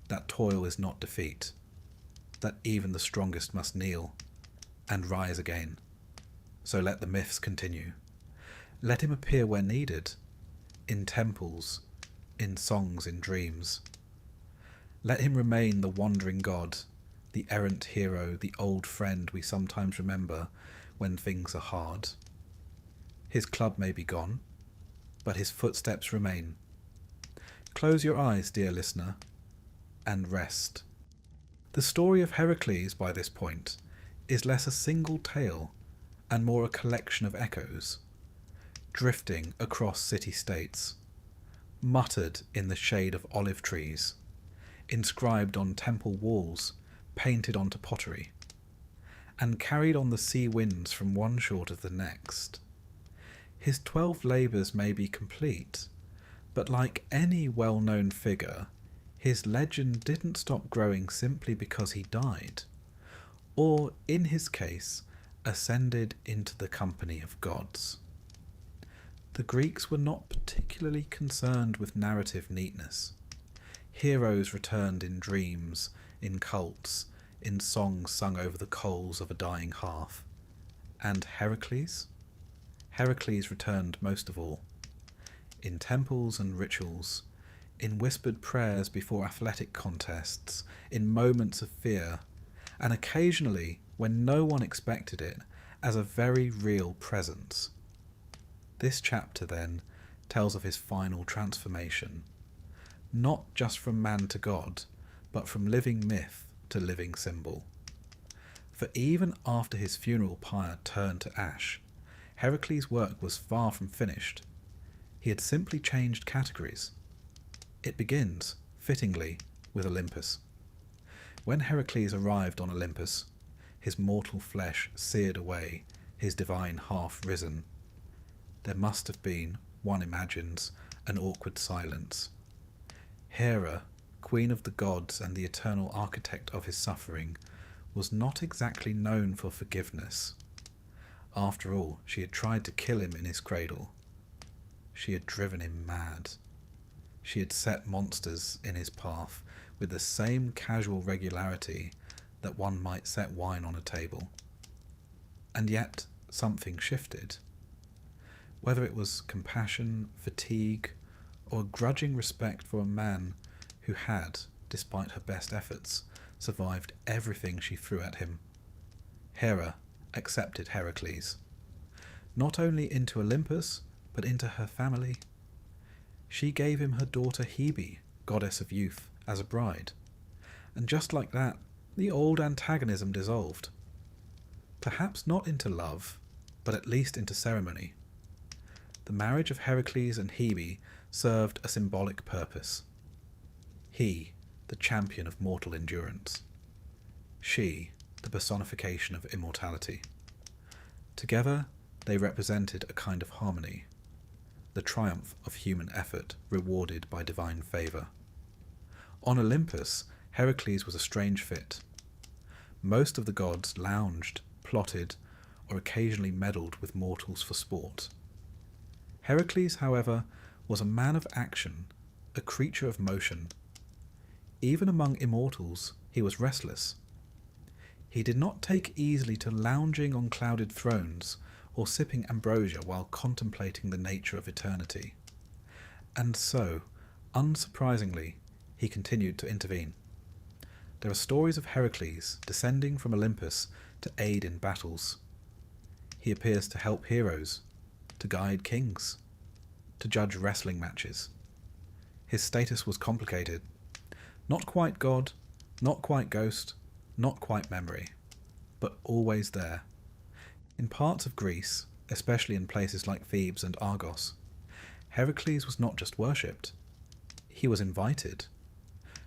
that toil is not defeat, that even the strongest must kneel and rise again. So let the myths continue. Let him appear where needed, in temples, in songs, in dreams. Let him remain the wandering god, the errant hero, the old friend we sometimes remember when things are hard. His club may be gone, but his footsteps remain. Close your eyes, dear listener, and rest. The story of Heracles, by this point, is less a single tale and more a collection of echoes, drifting across city-states, muttered in the shade of olive trees, inscribed on temple walls, painted onto pottery, and carried on the sea winds from one shore to the next. His 12 labours may be complete, but like any well-known figure, his legend didn't stop growing simply because he died, or, in his case, ascended into the company of gods. The Greeks were not particularly concerned with narrative neatness. Heroes returned in dreams, in cults, in songs sung over the coals of a dying hearth. And Heracles? Heracles returned most of all. In temples and rituals, in whispered prayers before athletic contests, in moments of fear, and occasionally, when no one expected it, as a very real presence. This chapter, then, tells of his final transformation, not just from man to god, but from living myth to living symbol. For even after his funeral pyre turned to ash, Heracles' work was far from finished. He had simply changed categories. It begins, fittingly, with Olympus. When Heracles arrived on Olympus, his mortal flesh seared away, his divine half risen, there must have been, one imagines, an awkward silence. Hera, queen of the gods and the eternal architect of his suffering, was not exactly known for forgiveness. After all, she had tried to kill him in his cradle. She had driven him mad. She had set monsters in his path with the same casual regularity that one might set wine on a table. And yet something shifted. Whether it was compassion, fatigue, or a grudging respect for a man who had, despite her best efforts, survived everything she threw at him, Hera accepted Heracles, not only into Olympus, but into her family. She gave him her daughter Hebe, goddess of youth, as a bride, and just like that, the old antagonism dissolved. Perhaps not into love, but at least into ceremony. The marriage of Heracles and Hebe served a symbolic purpose. He, the champion of mortal endurance. She, the personification of immortality. Together, they represented a kind of harmony, the triumph of human effort rewarded by divine favour. On Olympus, Heracles was a strange fit. Most of the gods lounged, plotted, or occasionally meddled with mortals for sport. Heracles, however, was a man of action, a creature of motion. Even among immortals, he was restless. He did not take easily to lounging on clouded thrones or sipping ambrosia while contemplating the nature of eternity. And so, unsurprisingly, he continued to intervene. There are stories of Heracles descending from Olympus to aid in battles. He appears to help heroes, to guide kings. to judge wrestling matches. His status was complicated. Not quite God, not quite ghost, not quite memory, but always there. In parts of Greece, especially in places like Thebes and Argos, Heracles was not just worshipped, he was invited.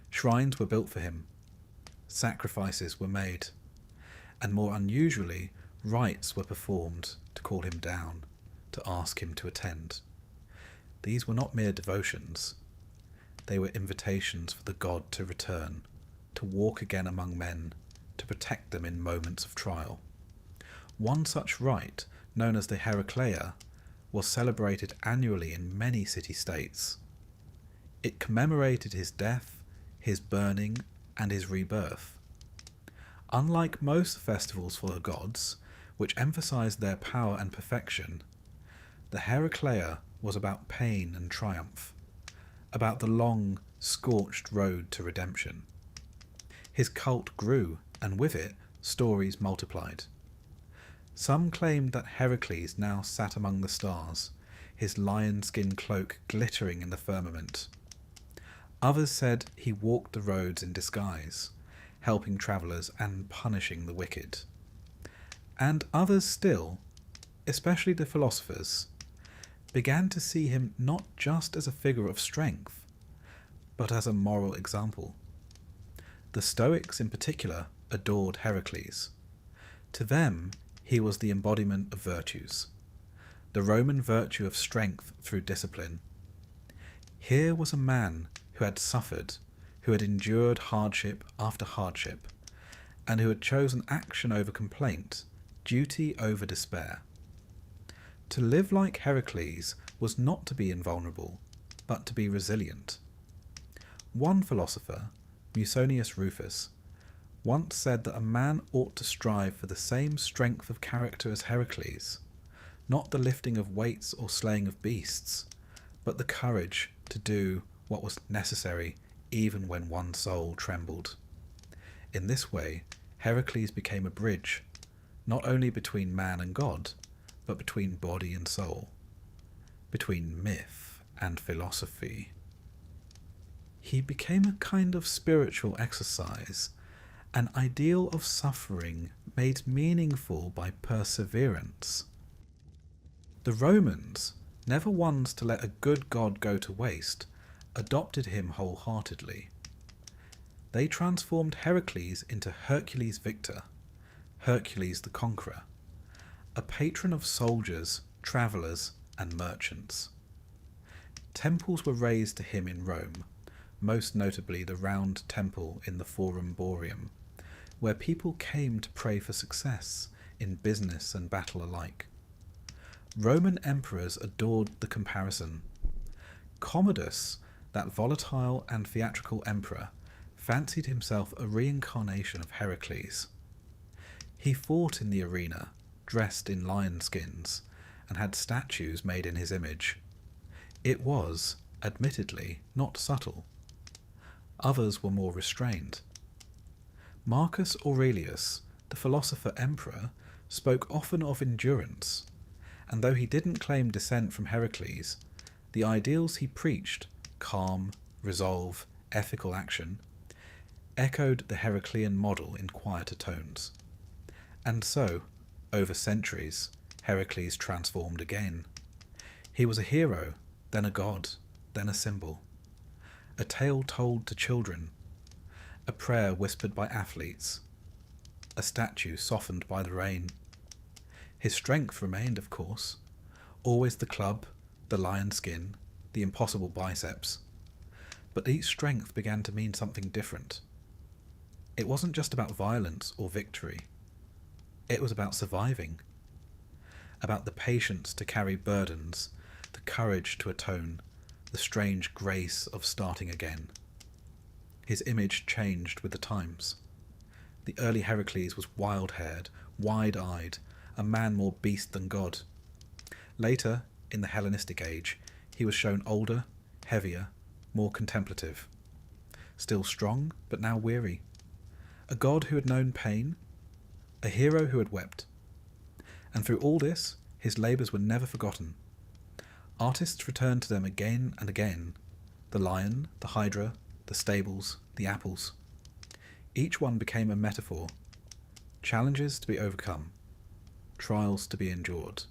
Shrines were built for him, sacrifices were made, and more unusually, rites were performed to call him down, to ask him to attend. These were not mere devotions, they were invitations for the god to return, to walk again among men, to protect them in moments of trial. One such rite, known as the Heracleia, was celebrated annually in many city-states. It commemorated his death, his burning, and his rebirth. Unlike most festivals for the gods, which emphasized their power and perfection, the Heracleia was about pain and triumph, about the long, scorched road to redemption. His cult grew, and with it, stories multiplied. Some claimed that Heracles now sat among the stars, his lion-skin cloak glittering in the firmament. Others said he walked the roads in disguise, helping travellers and punishing the wicked. And others still, especially the philosophers, began to see him not just as a figure of strength, but as a moral example. The Stoics in particular adored Heracles. To them, he was the embodiment of virtues, the Roman virtue of strength through discipline. Here was a man who had suffered, who had endured hardship after hardship, and who had chosen action over complaint, duty over despair. To live like Heracles was not to be invulnerable, but to be resilient. One philosopher, Musonius Rufus, once said that a man ought to strive for the same strength of character as Heracles, not the lifting of weights or slaying of beasts, but the courage to do what was necessary even when one's soul trembled. In this way, Heracles became a bridge, not only between man and God, but between body and soul, between myth and philosophy. He became a kind of spiritual exercise, an ideal of suffering made meaningful by perseverance. The Romans, never ones to let a good god go to waste, adopted him wholeheartedly. They transformed Heracles into Hercules Victor, Hercules the Conqueror, a patron of soldiers, travellers, and merchants. Temples were raised to him in Rome, most notably the Round Temple in the Forum Boarium, where people came to pray for success in business and battle alike. Roman emperors adored the comparison. Commodus, that volatile and theatrical emperor, fancied himself a reincarnation of Heracles. He fought in the arena, dressed in lion skins, and had statues made in his image. It was, admittedly, not subtle. Others were more restrained. Marcus Aurelius, the philosopher-emperor, spoke often of endurance, and though he didn't claim descent from Heracles, the ideals he preached, calm, resolve, ethical action, echoed the Heraclean model in quieter tones. And so, over centuries, Heracles transformed again. He was a hero, then a god, then a symbol. A tale told to children, a prayer whispered by athletes, a statue softened by the rain. His strength remained, of course, always the club, the lion skin, the impossible biceps. But each strength began to mean something different. It wasn't just about violence or victory. It was about surviving, about the patience to carry burdens, the courage to atone, the strange grace of starting again. His image changed with the times. The early Heracles was wild-haired, wide-eyed, a man more beast than god. Later, in the Hellenistic age, he was shown older, heavier, more contemplative. Still strong, but now weary. A god who had known pain, a hero who had wept. And through all this, his labours were never forgotten. Artists returned to them again and again: the lion, the hydra, the stables, the apples. Each one became a metaphor: challenges to be overcome, trials to be endured,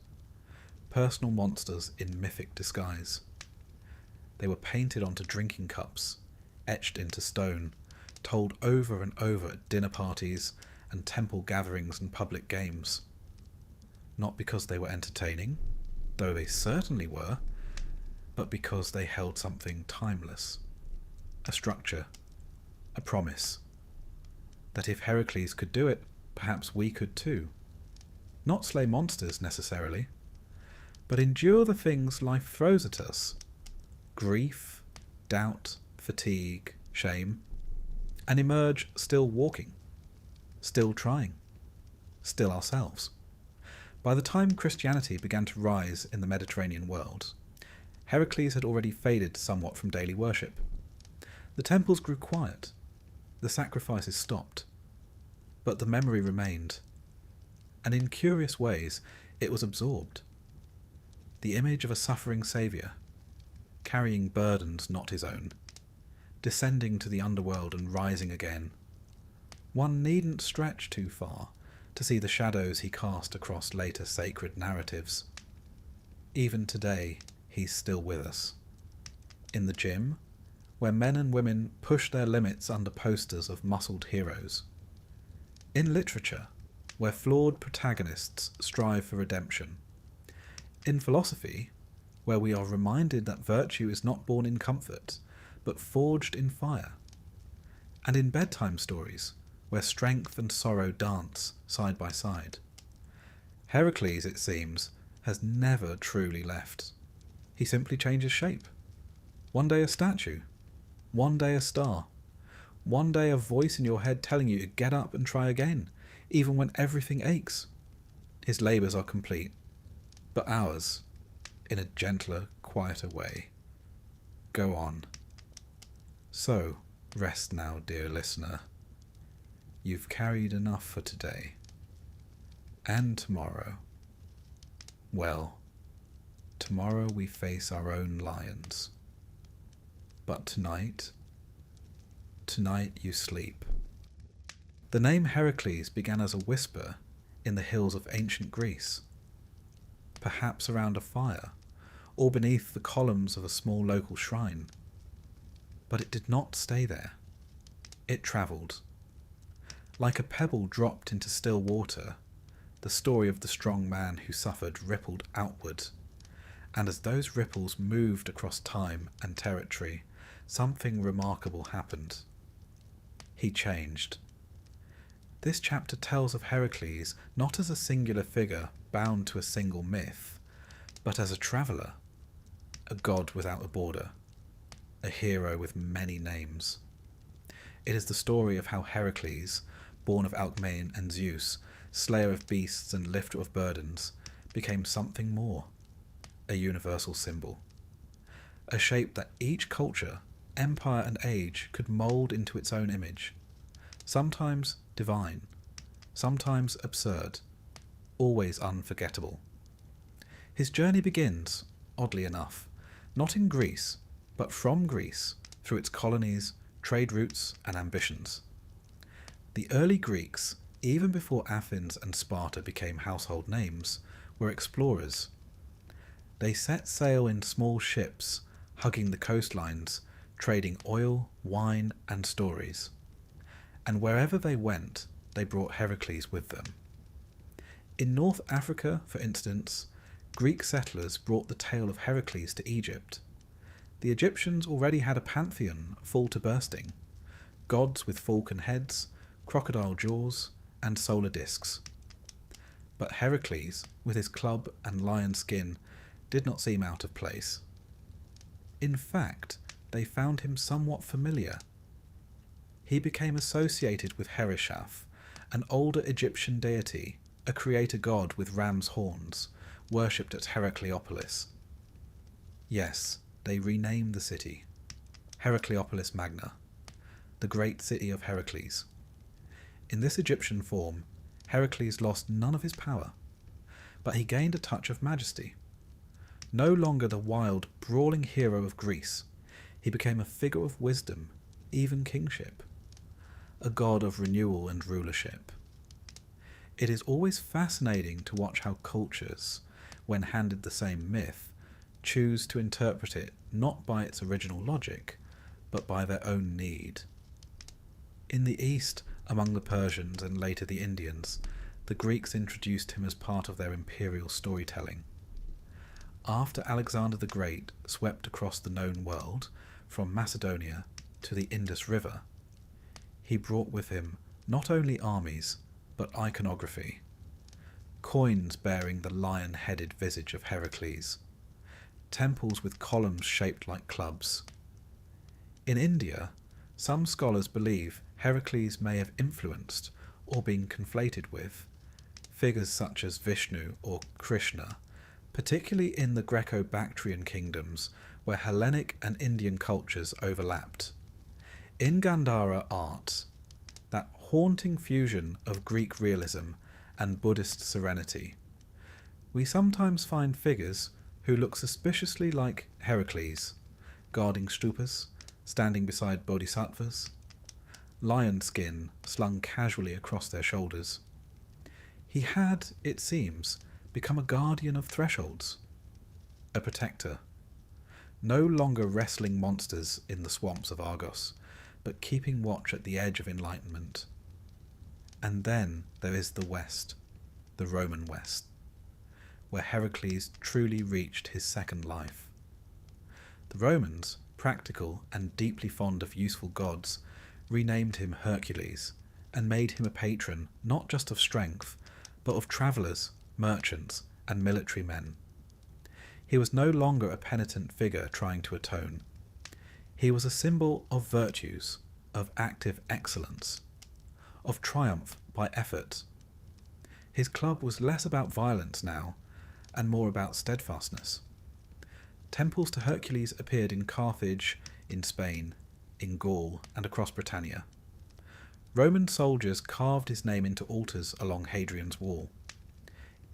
personal monsters in mythic disguise. They were painted onto drinking cups, etched into stone, told over and over at dinner parties and temple gatherings and public games. Not because they were entertaining, though they certainly were, but because they held something timeless, a structure, a promise, that if Heracles could do it, perhaps we could too. Not slay monsters necessarily, but endure the things life throws at us: grief, doubt, fatigue, shame, and emerge still walking, still trying, still ourselves. By the time Christianity began to rise in the Mediterranean world, Heracles had already faded somewhat from daily worship. The temples grew quiet, the sacrifices stopped, but the memory remained, and in curious ways it was absorbed. The image of a suffering saviour, carrying burdens not his own, descending to the underworld and rising again. One needn't stretch too far to see the shadows he cast across later sacred narratives. Even today, he's still with us. In the gym, where men and women push their limits under posters of muscled heroes. In literature, where flawed protagonists strive for redemption. In philosophy, where we are reminded that virtue is not born in comfort, but forged in fire. And in bedtime stories, where strength and sorrow dance side by side. Heracles, it seems, has never truly left. He simply changes shape. One day a statue, one day a star, one day a voice in your head telling you to get up and try again, even when everything aches. His labours are complete, but ours, in a gentler, quieter way, go on. So, rest now, dear listener. You've carried enough for today. And tomorrow. Well, tomorrow we face our own lions. But tonight you sleep. The name Heracles began as a whisper in the hills of ancient Greece, perhaps around a fire, or beneath the columns of a small local shrine. But it did not stay there. It travelled. Like a pebble dropped into still water, the story of the strong man who suffered rippled outward, and as those ripples moved across time and territory, something remarkable happened. He changed. This chapter tells of Heracles not as a singular figure bound to a single myth, but as a traveller, a god without a border, a hero with many names. It is the story of how Heracles, born of Alcmaeon and Zeus, slayer of beasts and lifter of burdens, became something more, a universal symbol, a shape that each culture, empire and age could mould into its own image, sometimes divine, sometimes absurd, always unforgettable. His journey begins, oddly enough, not in Greece, but from Greece, through its colonies, trade routes and ambitions. The early Greeks, even before Athens and Sparta became household names, were explorers. They set sail in small ships, hugging the coastlines, trading oil, wine and stories. And wherever they went, they brought Heracles with them. In North Africa, for instance, Greek settlers brought the tale of Heracles to Egypt. The Egyptians already had a pantheon full to bursting, gods with falcon heads, crocodile jaws, and solar discs. But Heracles, with his club and lion skin, did not seem out of place. In fact, they found him somewhat familiar. He became associated with Hereshaph, an older Egyptian deity, a creator god with ram's horns, worshipped at Heracleopolis. Yes, they renamed the city, Heracleopolis Magna, the great city of Heracles. In this Egyptian form, Heracles lost none of his power, but he gained a touch of majesty. No longer the wild, brawling hero of Greece, he became a figure of wisdom, even kingship, a god of renewal and rulership. It is always fascinating to watch how cultures, when handed the same myth, choose to interpret it not by its original logic, but by their own need. In the East, among the Persians and later the Indians, the Greeks introduced him as part of their imperial storytelling. After Alexander the Great swept across the known world, from Macedonia to the Indus River, he brought with him not only armies, but iconography, coins bearing the lion-headed visage of Heracles, temples with columns shaped like clubs. In India, some scholars believe Heracles may have influenced, or been conflated with, figures such as Vishnu or Krishna, particularly in the Greco-Bactrian kingdoms where Hellenic and Indian cultures overlapped. In Gandhara art, that haunting fusion of Greek realism and Buddhist serenity, we sometimes find figures who look suspiciously like Heracles, guarding stupas, standing beside bodhisattvas, lion skin slung casually across their shoulders. He had, it seems, become a guardian of thresholds, a protector, no longer wrestling monsters in the swamps of Argos, but keeping watch at the edge of enlightenment. And then there is the West, the Roman West, where Heracles truly reached his second life. The Romans, practical and deeply fond of useful gods, renamed him Hercules and made him a patron not just of strength, but of travellers, merchants, and military men. He was no longer a penitent figure trying to atone. He was a symbol of virtues, of active excellence, of triumph by effort. His club was less about violence now, and more about steadfastness. Temples to Hercules appeared in Carthage, in Spain, in Gaul, and across Britannia. Roman soldiers carved his name into altars along Hadrian's Wall.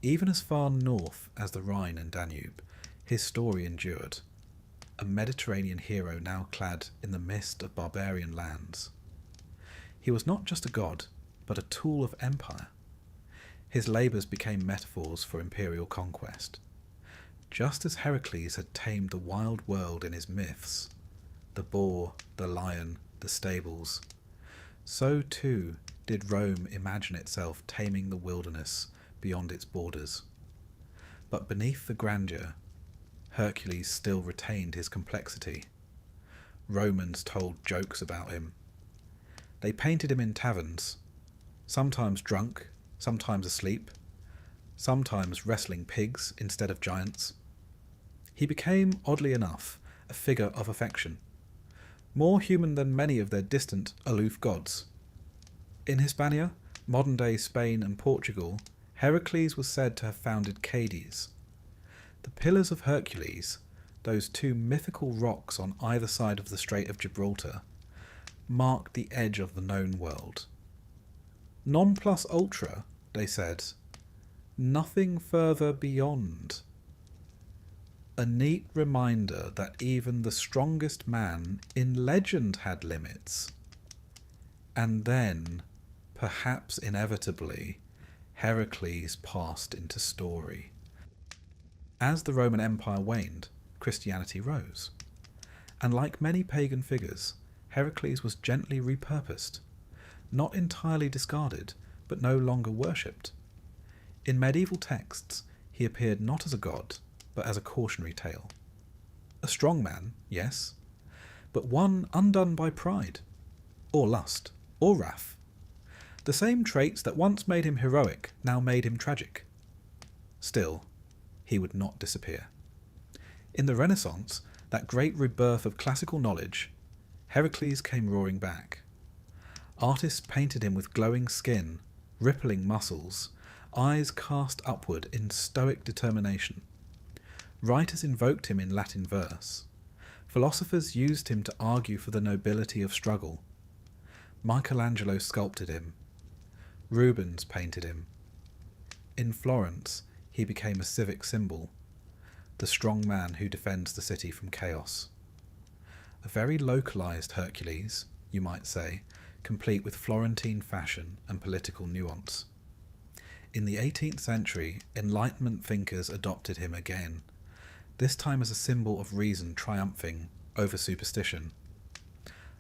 Even as far north as the Rhine and Danube, his story endured, a Mediterranean hero now clad in the mist of barbarian lands. He was not just a god, but a tool of empire. His labours became metaphors for imperial conquest. Just as Heracles had tamed the wild world in his myths, the boar, the lion, the stables, so too did Rome imagine itself taming the wilderness beyond its borders. But beneath the grandeur, Hercules still retained his complexity. Romans told jokes about him. They painted him in taverns, sometimes drunk, sometimes asleep, sometimes wrestling pigs instead of giants. He became, oddly enough, a figure of affection, more human than many of their distant, aloof gods. In Hispania, modern-day Spain and Portugal, Heracles was said to have founded Cadiz. The Pillars of Hercules, those two mythical rocks on either side of the Strait of Gibraltar, marked the edge of the known world. Non plus ultra, they said, nothing further beyond. A neat reminder that even the strongest man in legend had limits. And then, perhaps inevitably, Heracles passed into story. As the Roman Empire waned, Christianity rose. And like many pagan figures, Heracles was gently repurposed, not entirely discarded, but no longer worshipped. In medieval texts, he appeared not as a god, but as a cautionary tale. A strong man, yes, but one undone by pride, or lust, or wrath. The same traits that once made him heroic now made him tragic. Still, he would not disappear. In the Renaissance, that great rebirth of classical knowledge, Heracles came roaring back. Artists painted him with glowing skin, rippling muscles, eyes cast upward in stoic determination. Writers invoked him in Latin verse. Philosophers used him to argue for the nobility of struggle. Michelangelo sculpted him. Rubens painted him. In Florence, he became a civic symbol. The the strong man who defends the city from chaos. A very localized Hercules, you might say, complete with Florentine fashion and political nuance. In the 18th century, Enlightenment thinkers adopted him again, this time as a symbol of reason triumphing over superstition.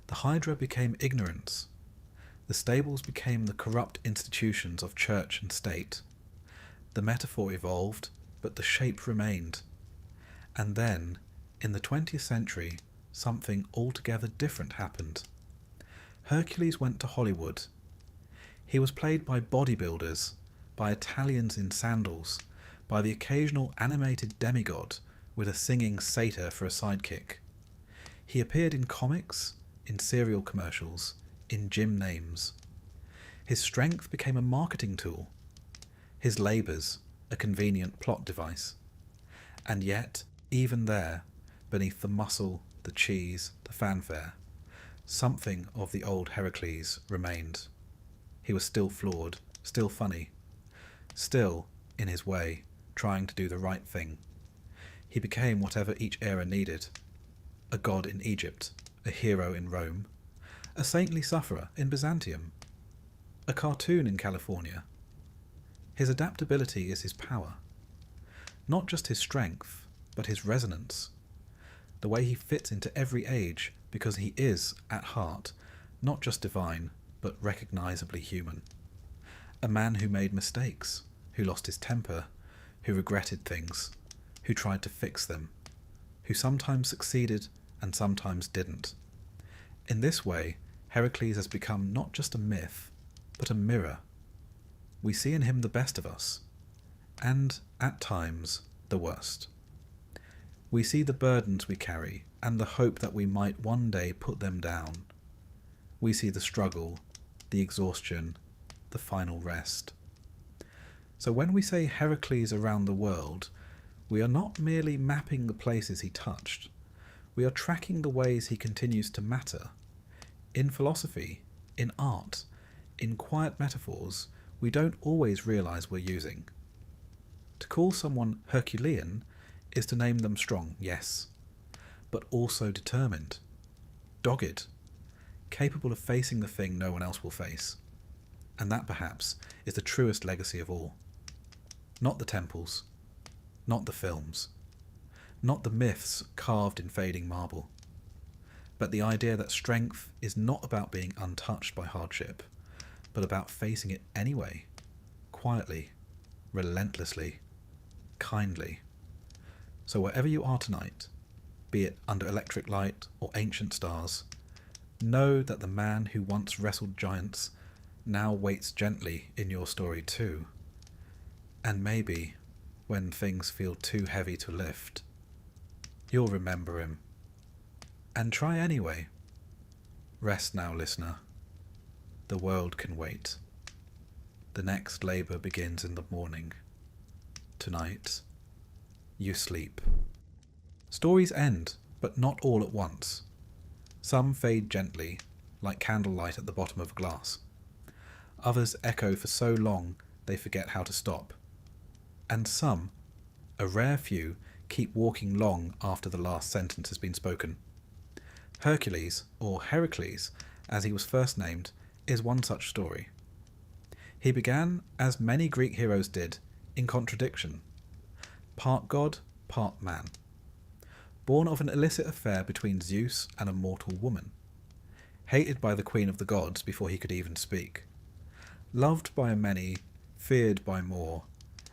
The Hydra became ignorance. The stables became the corrupt institutions of church and state. The metaphor evolved, but the shape remained. And then, in the 20th century, something altogether different happened. Hercules went to Hollywood. He was played by bodybuilders, by Italians in sandals, by the occasional animated demigod with a singing satyr for a sidekick. He appeared in comics, in cereal commercials, in gym names. His strength became a marketing tool, his labours a convenient plot device. And yet, even there, beneath the muscle, the cheese, the fanfare, something of the old Heracles remained. He was still flawed, still funny, still, in his way, trying to do the right thing. He became whatever each era needed. A god in Egypt, a hero in Rome, a saintly sufferer in Byzantium, a cartoon in California. His adaptability is his power. Not just his strength, but his resonance. The way he fits into every age because he is, at heart, not just divine, but recognisably human. A man who made mistakes, who lost his temper, who regretted things, who tried to fix them, who sometimes succeeded and sometimes didn't. In this way, Heracles has become not just a myth, but a mirror. We see in him the best of us, and, at times, the worst. We see the burdens we carry, and the hope that we might one day put them down. We see the struggle, the exhaustion, the final rest. So when we say Heracles around the world, we are not merely mapping the places he touched. We are tracking the ways he continues to matter. In philosophy, in art, in quiet metaphors we don't always realise we're using. To call someone Herculean is to name them strong, yes, but also determined, dogged, capable of facing the thing no one else will face. And that, perhaps, is the truest legacy of all. Not the temples, not the films, not the myths carved in fading marble, but the idea that strength is not about being untouched by hardship, but about facing it anyway, quietly, relentlessly, kindly. So wherever you are tonight, be it under electric light or ancient stars, know that the man who once wrestled giants now waits gently in your story too. And maybe, when things feel too heavy to lift, you'll remember him. And try anyway. Rest now, listener. The world can wait. The next labour begins in the morning. Tonight, you sleep. Stories end, but not all at once. Some fade gently, like candlelight at the bottom of a glass. Others echo for so long they forget how to stop. And some, a rare few, keep walking long after the last sentence has been spoken. Hercules, or Heracles, as he was first named, is one such story. He began, as many Greek heroes did, in contradiction. Part god, part man. Born of an illicit affair between Zeus and a mortal woman. Hated by the queen of the gods before he could even speak. Loved by many, feared by more,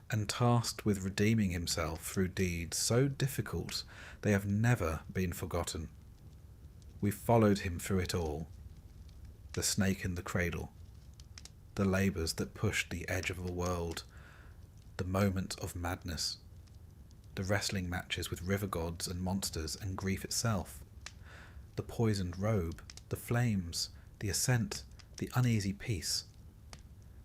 and tasked with redeeming himself through deeds so difficult they have never been forgotten. We followed him through it all. The snake in the cradle, the labours that pushed the edge of the world, the moment of madness, the wrestling matches with river gods and monsters and grief itself, the poisoned robe, the flames, the ascent, the uneasy peace.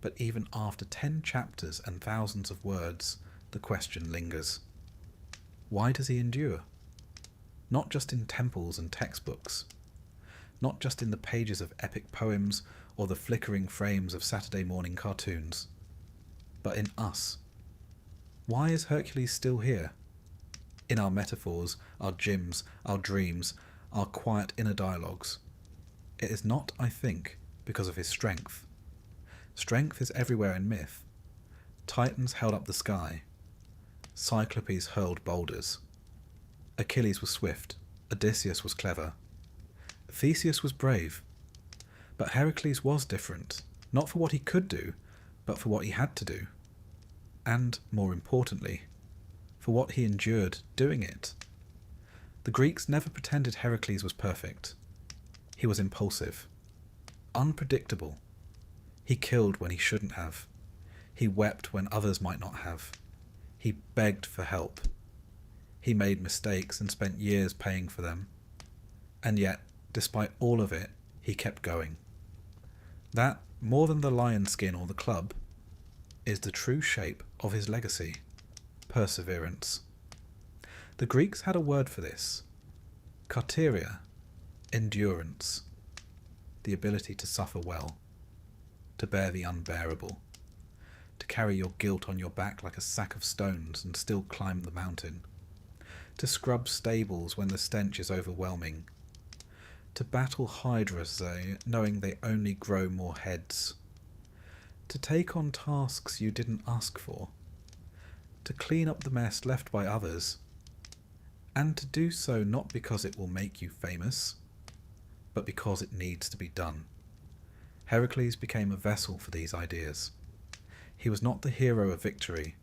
But even after 10 chapters and thousands of words, the question lingers. Why does he endure? Not just in temples and textbooks, not just in the pages of epic poems or the flickering frames of Saturday morning cartoons, but in us. Why is Hercules still here? in our metaphors, our gyms, our dreams, our quiet inner dialogues. It is not, I think, because of his strength. Strength is everywhere in myth. Titans held up the sky. Cyclopes hurled boulders. Achilles was swift. Odysseus was clever. Theseus was brave. But Heracles was different, not for what he could do, but for what he had to do. And, more importantly, for what he endured doing it. The Greeks never pretended Heracles was perfect. He was impulsive, unpredictable. He killed when he shouldn't have. He wept when others might not have. He begged for help. He made mistakes and spent years paying for them. And yet, despite all of it, he kept going. That, more than the lion skin or the club, is the true shape of his legacy: perseverance. The Greeks had a word for this: karteria, endurance, the ability to suffer well, to bear the unbearable, to carry your guilt on your back like a sack of stones and still climb the mountain, to scrub stables when the stench is overwhelming, to battle hydras knowing they only grow more heads, to take on tasks you didn't ask for, to clean up the mess left by others, and to do so not because it will make you famous, but because it needs to be done. Heracles became a vessel for these ideas. He was not the hero of victory.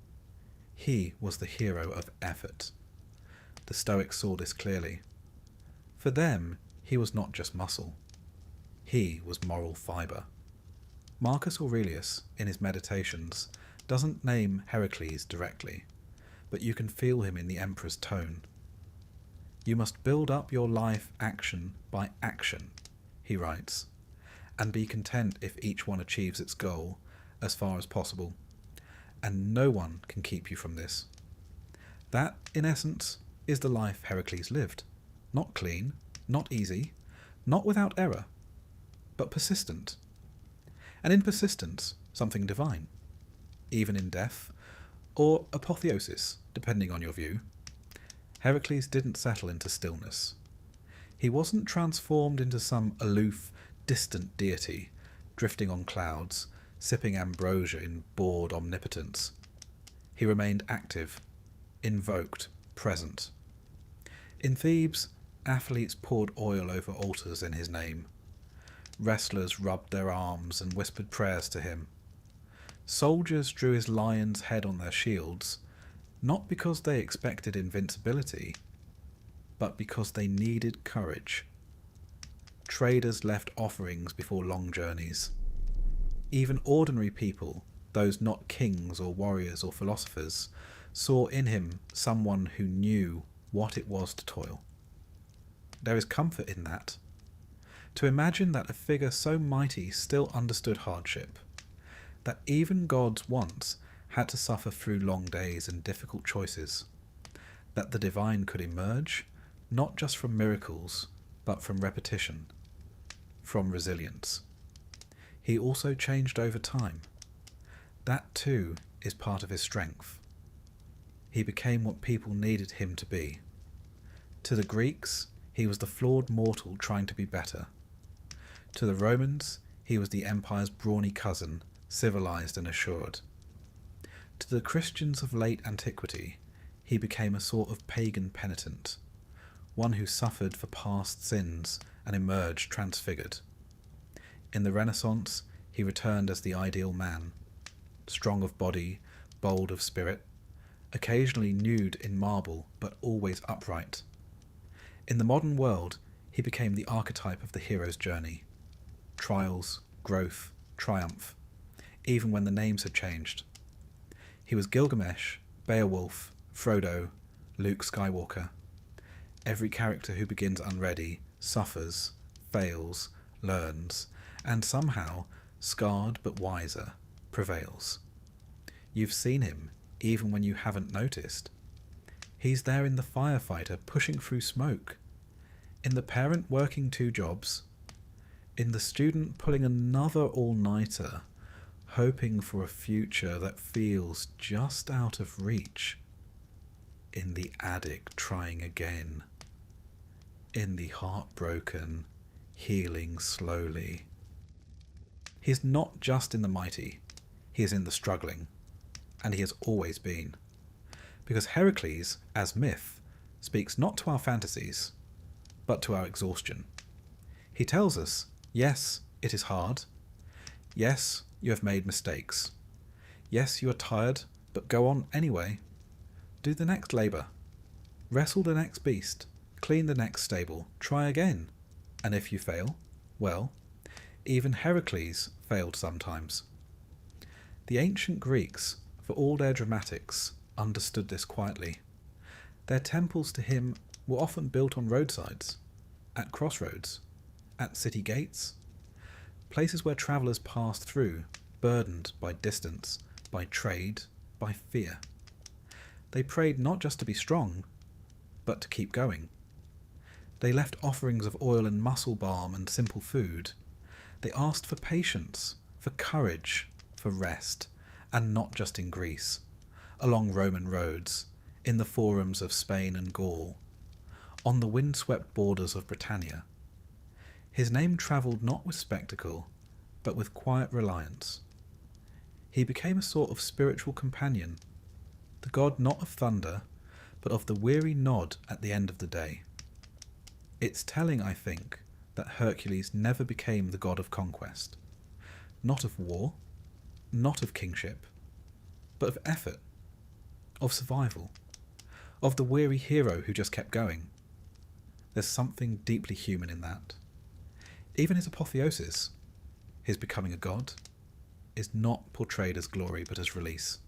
He was the hero of effort. The Stoics saw this clearly. For them, he was not just muscle. He was moral fibre. Marcus Aurelius, in his Meditations, doesn't name Heracles directly, but you can feel him in the emperor's tone. You must build up your life action by action, he writes, and be content if each one achieves its goal as far as possible, and no one can keep you from this. That, in essence, is the life Heracles lived. Not clean, not easy, not without error, but persistent. And in persistence, something divine, even in death, or apotheosis, depending on your view. Heracles didn't settle into stillness. He wasn't transformed into some aloof, distant deity, drifting on clouds, sipping ambrosia in bored omnipotence. He remained active, invoked, present. In Thebes, athletes poured oil over altars in his name. Wrestlers rubbed their arms and whispered prayers to him. Soldiers drew his lion's head on their shields, not because they expected invincibility, but because they needed courage. Traders left offerings before long journeys. Even ordinary people, those not kings or warriors or philosophers, saw in him someone who knew what it was to toil. There is comfort in that. To imagine that a figure so mighty still understood hardship, that even gods once had to suffer through long days and difficult choices, that the divine could emerge not just from miracles, but from repetition, from resilience. He also changed over time. That too is part of his strength. He became what people needed him to be. To the Greeks, he was the flawed mortal trying to be better. To the Romans, he was the empire's brawny cousin, civilized and assured. To the Christians of late antiquity, he became a sort of pagan penitent, one who suffered for past sins and emerged transfigured. In the Renaissance, he returned as the ideal man, strong of body, bold of spirit, occasionally nude in marble but always upright. In the modern world, he became the archetype of the hero's journey. Trials, growth, triumph, even when the names had changed. He was Gilgamesh, Beowulf, Frodo, Luke Skywalker. Every character who begins unready suffers, fails, learns, and somehow, scarred but wiser, prevails. You've seen him, even when you haven't noticed. He's there in the firefighter pushing through smoke, in the parent working 2 jobs, in the student pulling another all-nighter, hoping for a future that feels just out of reach. in the addict trying again, in the heartbroken healing slowly. He is not just in the mighty, he is in the struggling, and he has always been. Because Heracles, as myth, speaks not to our fantasies, but to our exhaustion. He tells us, yes, it is hard. Yes, you have made mistakes. Yes, you are tired, but go on anyway. Do the next labour. Wrestle the next beast. Clean the next stable. Try again. And if you fail, well, even Heracles failed sometimes. The ancient Greeks, for all their dramatics, understood this quietly. Their temples to him were often built on roadsides, at crossroads, at city gates, places where travellers passed through, burdened by distance, by trade, by fear. They prayed not just to be strong, but to keep going. They left offerings of oil and muscle balm and simple food. They asked for patience, for courage, for rest, and not just in Greece, along Roman roads, in the forums of Spain and Gaul, on the windswept borders of Britannia. His name travelled not with spectacle, but with quiet reliance. He became a sort of spiritual companion, the god not of thunder, but of the weary nod at the end of the day. It's telling, I think, that Hercules never became the god of conquest, not of war, not of kingship, but of effort, of survival, of the weary hero who just kept going. There's something deeply human in that. Even his apotheosis, his becoming a god, is not portrayed as glory but as release.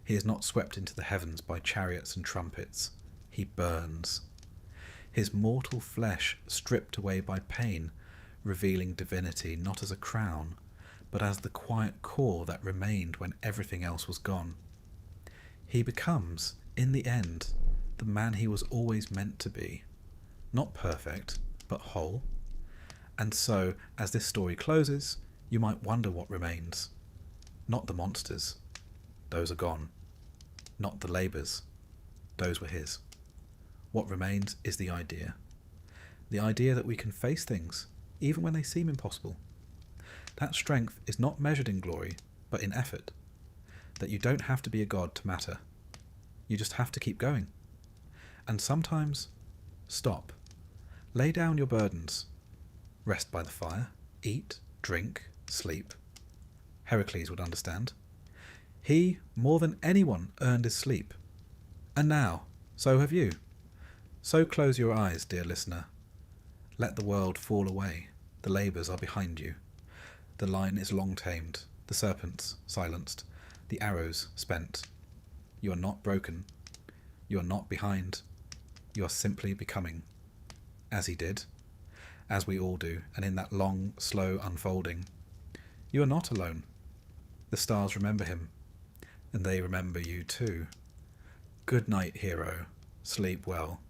He is not swept into the heavens by chariots and trumpets. He burns. His mortal flesh stripped away by pain, revealing divinity not as a crown, but as the quiet core that remained when everything else was gone. He becomes, in the end, the man he was always meant to be. Not perfect, but whole. And so, as this story closes, you might wonder what remains. Not the monsters. Those are gone. Not the labours. Those were his. What remains is the idea. The idea that we can face things, even when they seem impossible. That strength is not measured in glory, but in effort. That you don't have to be a god to matter. You just have to keep going. And sometimes, stop. Lay down your burdens. Rest by the fire. Eat, drink, sleep. Heracles would understand. He, more than anyone, earned his sleep. And now, so have you. So close your eyes, dear listener. Let the world fall away. The labours are behind you. The lion is long tamed, the serpents silenced, the arrows spent. You are not broken. You are not behind. You are simply becoming. As he did, as we all do, and in that long, slow unfolding. You are not alone. The stars remember him, and they remember you too. Good night, hero. Sleep well.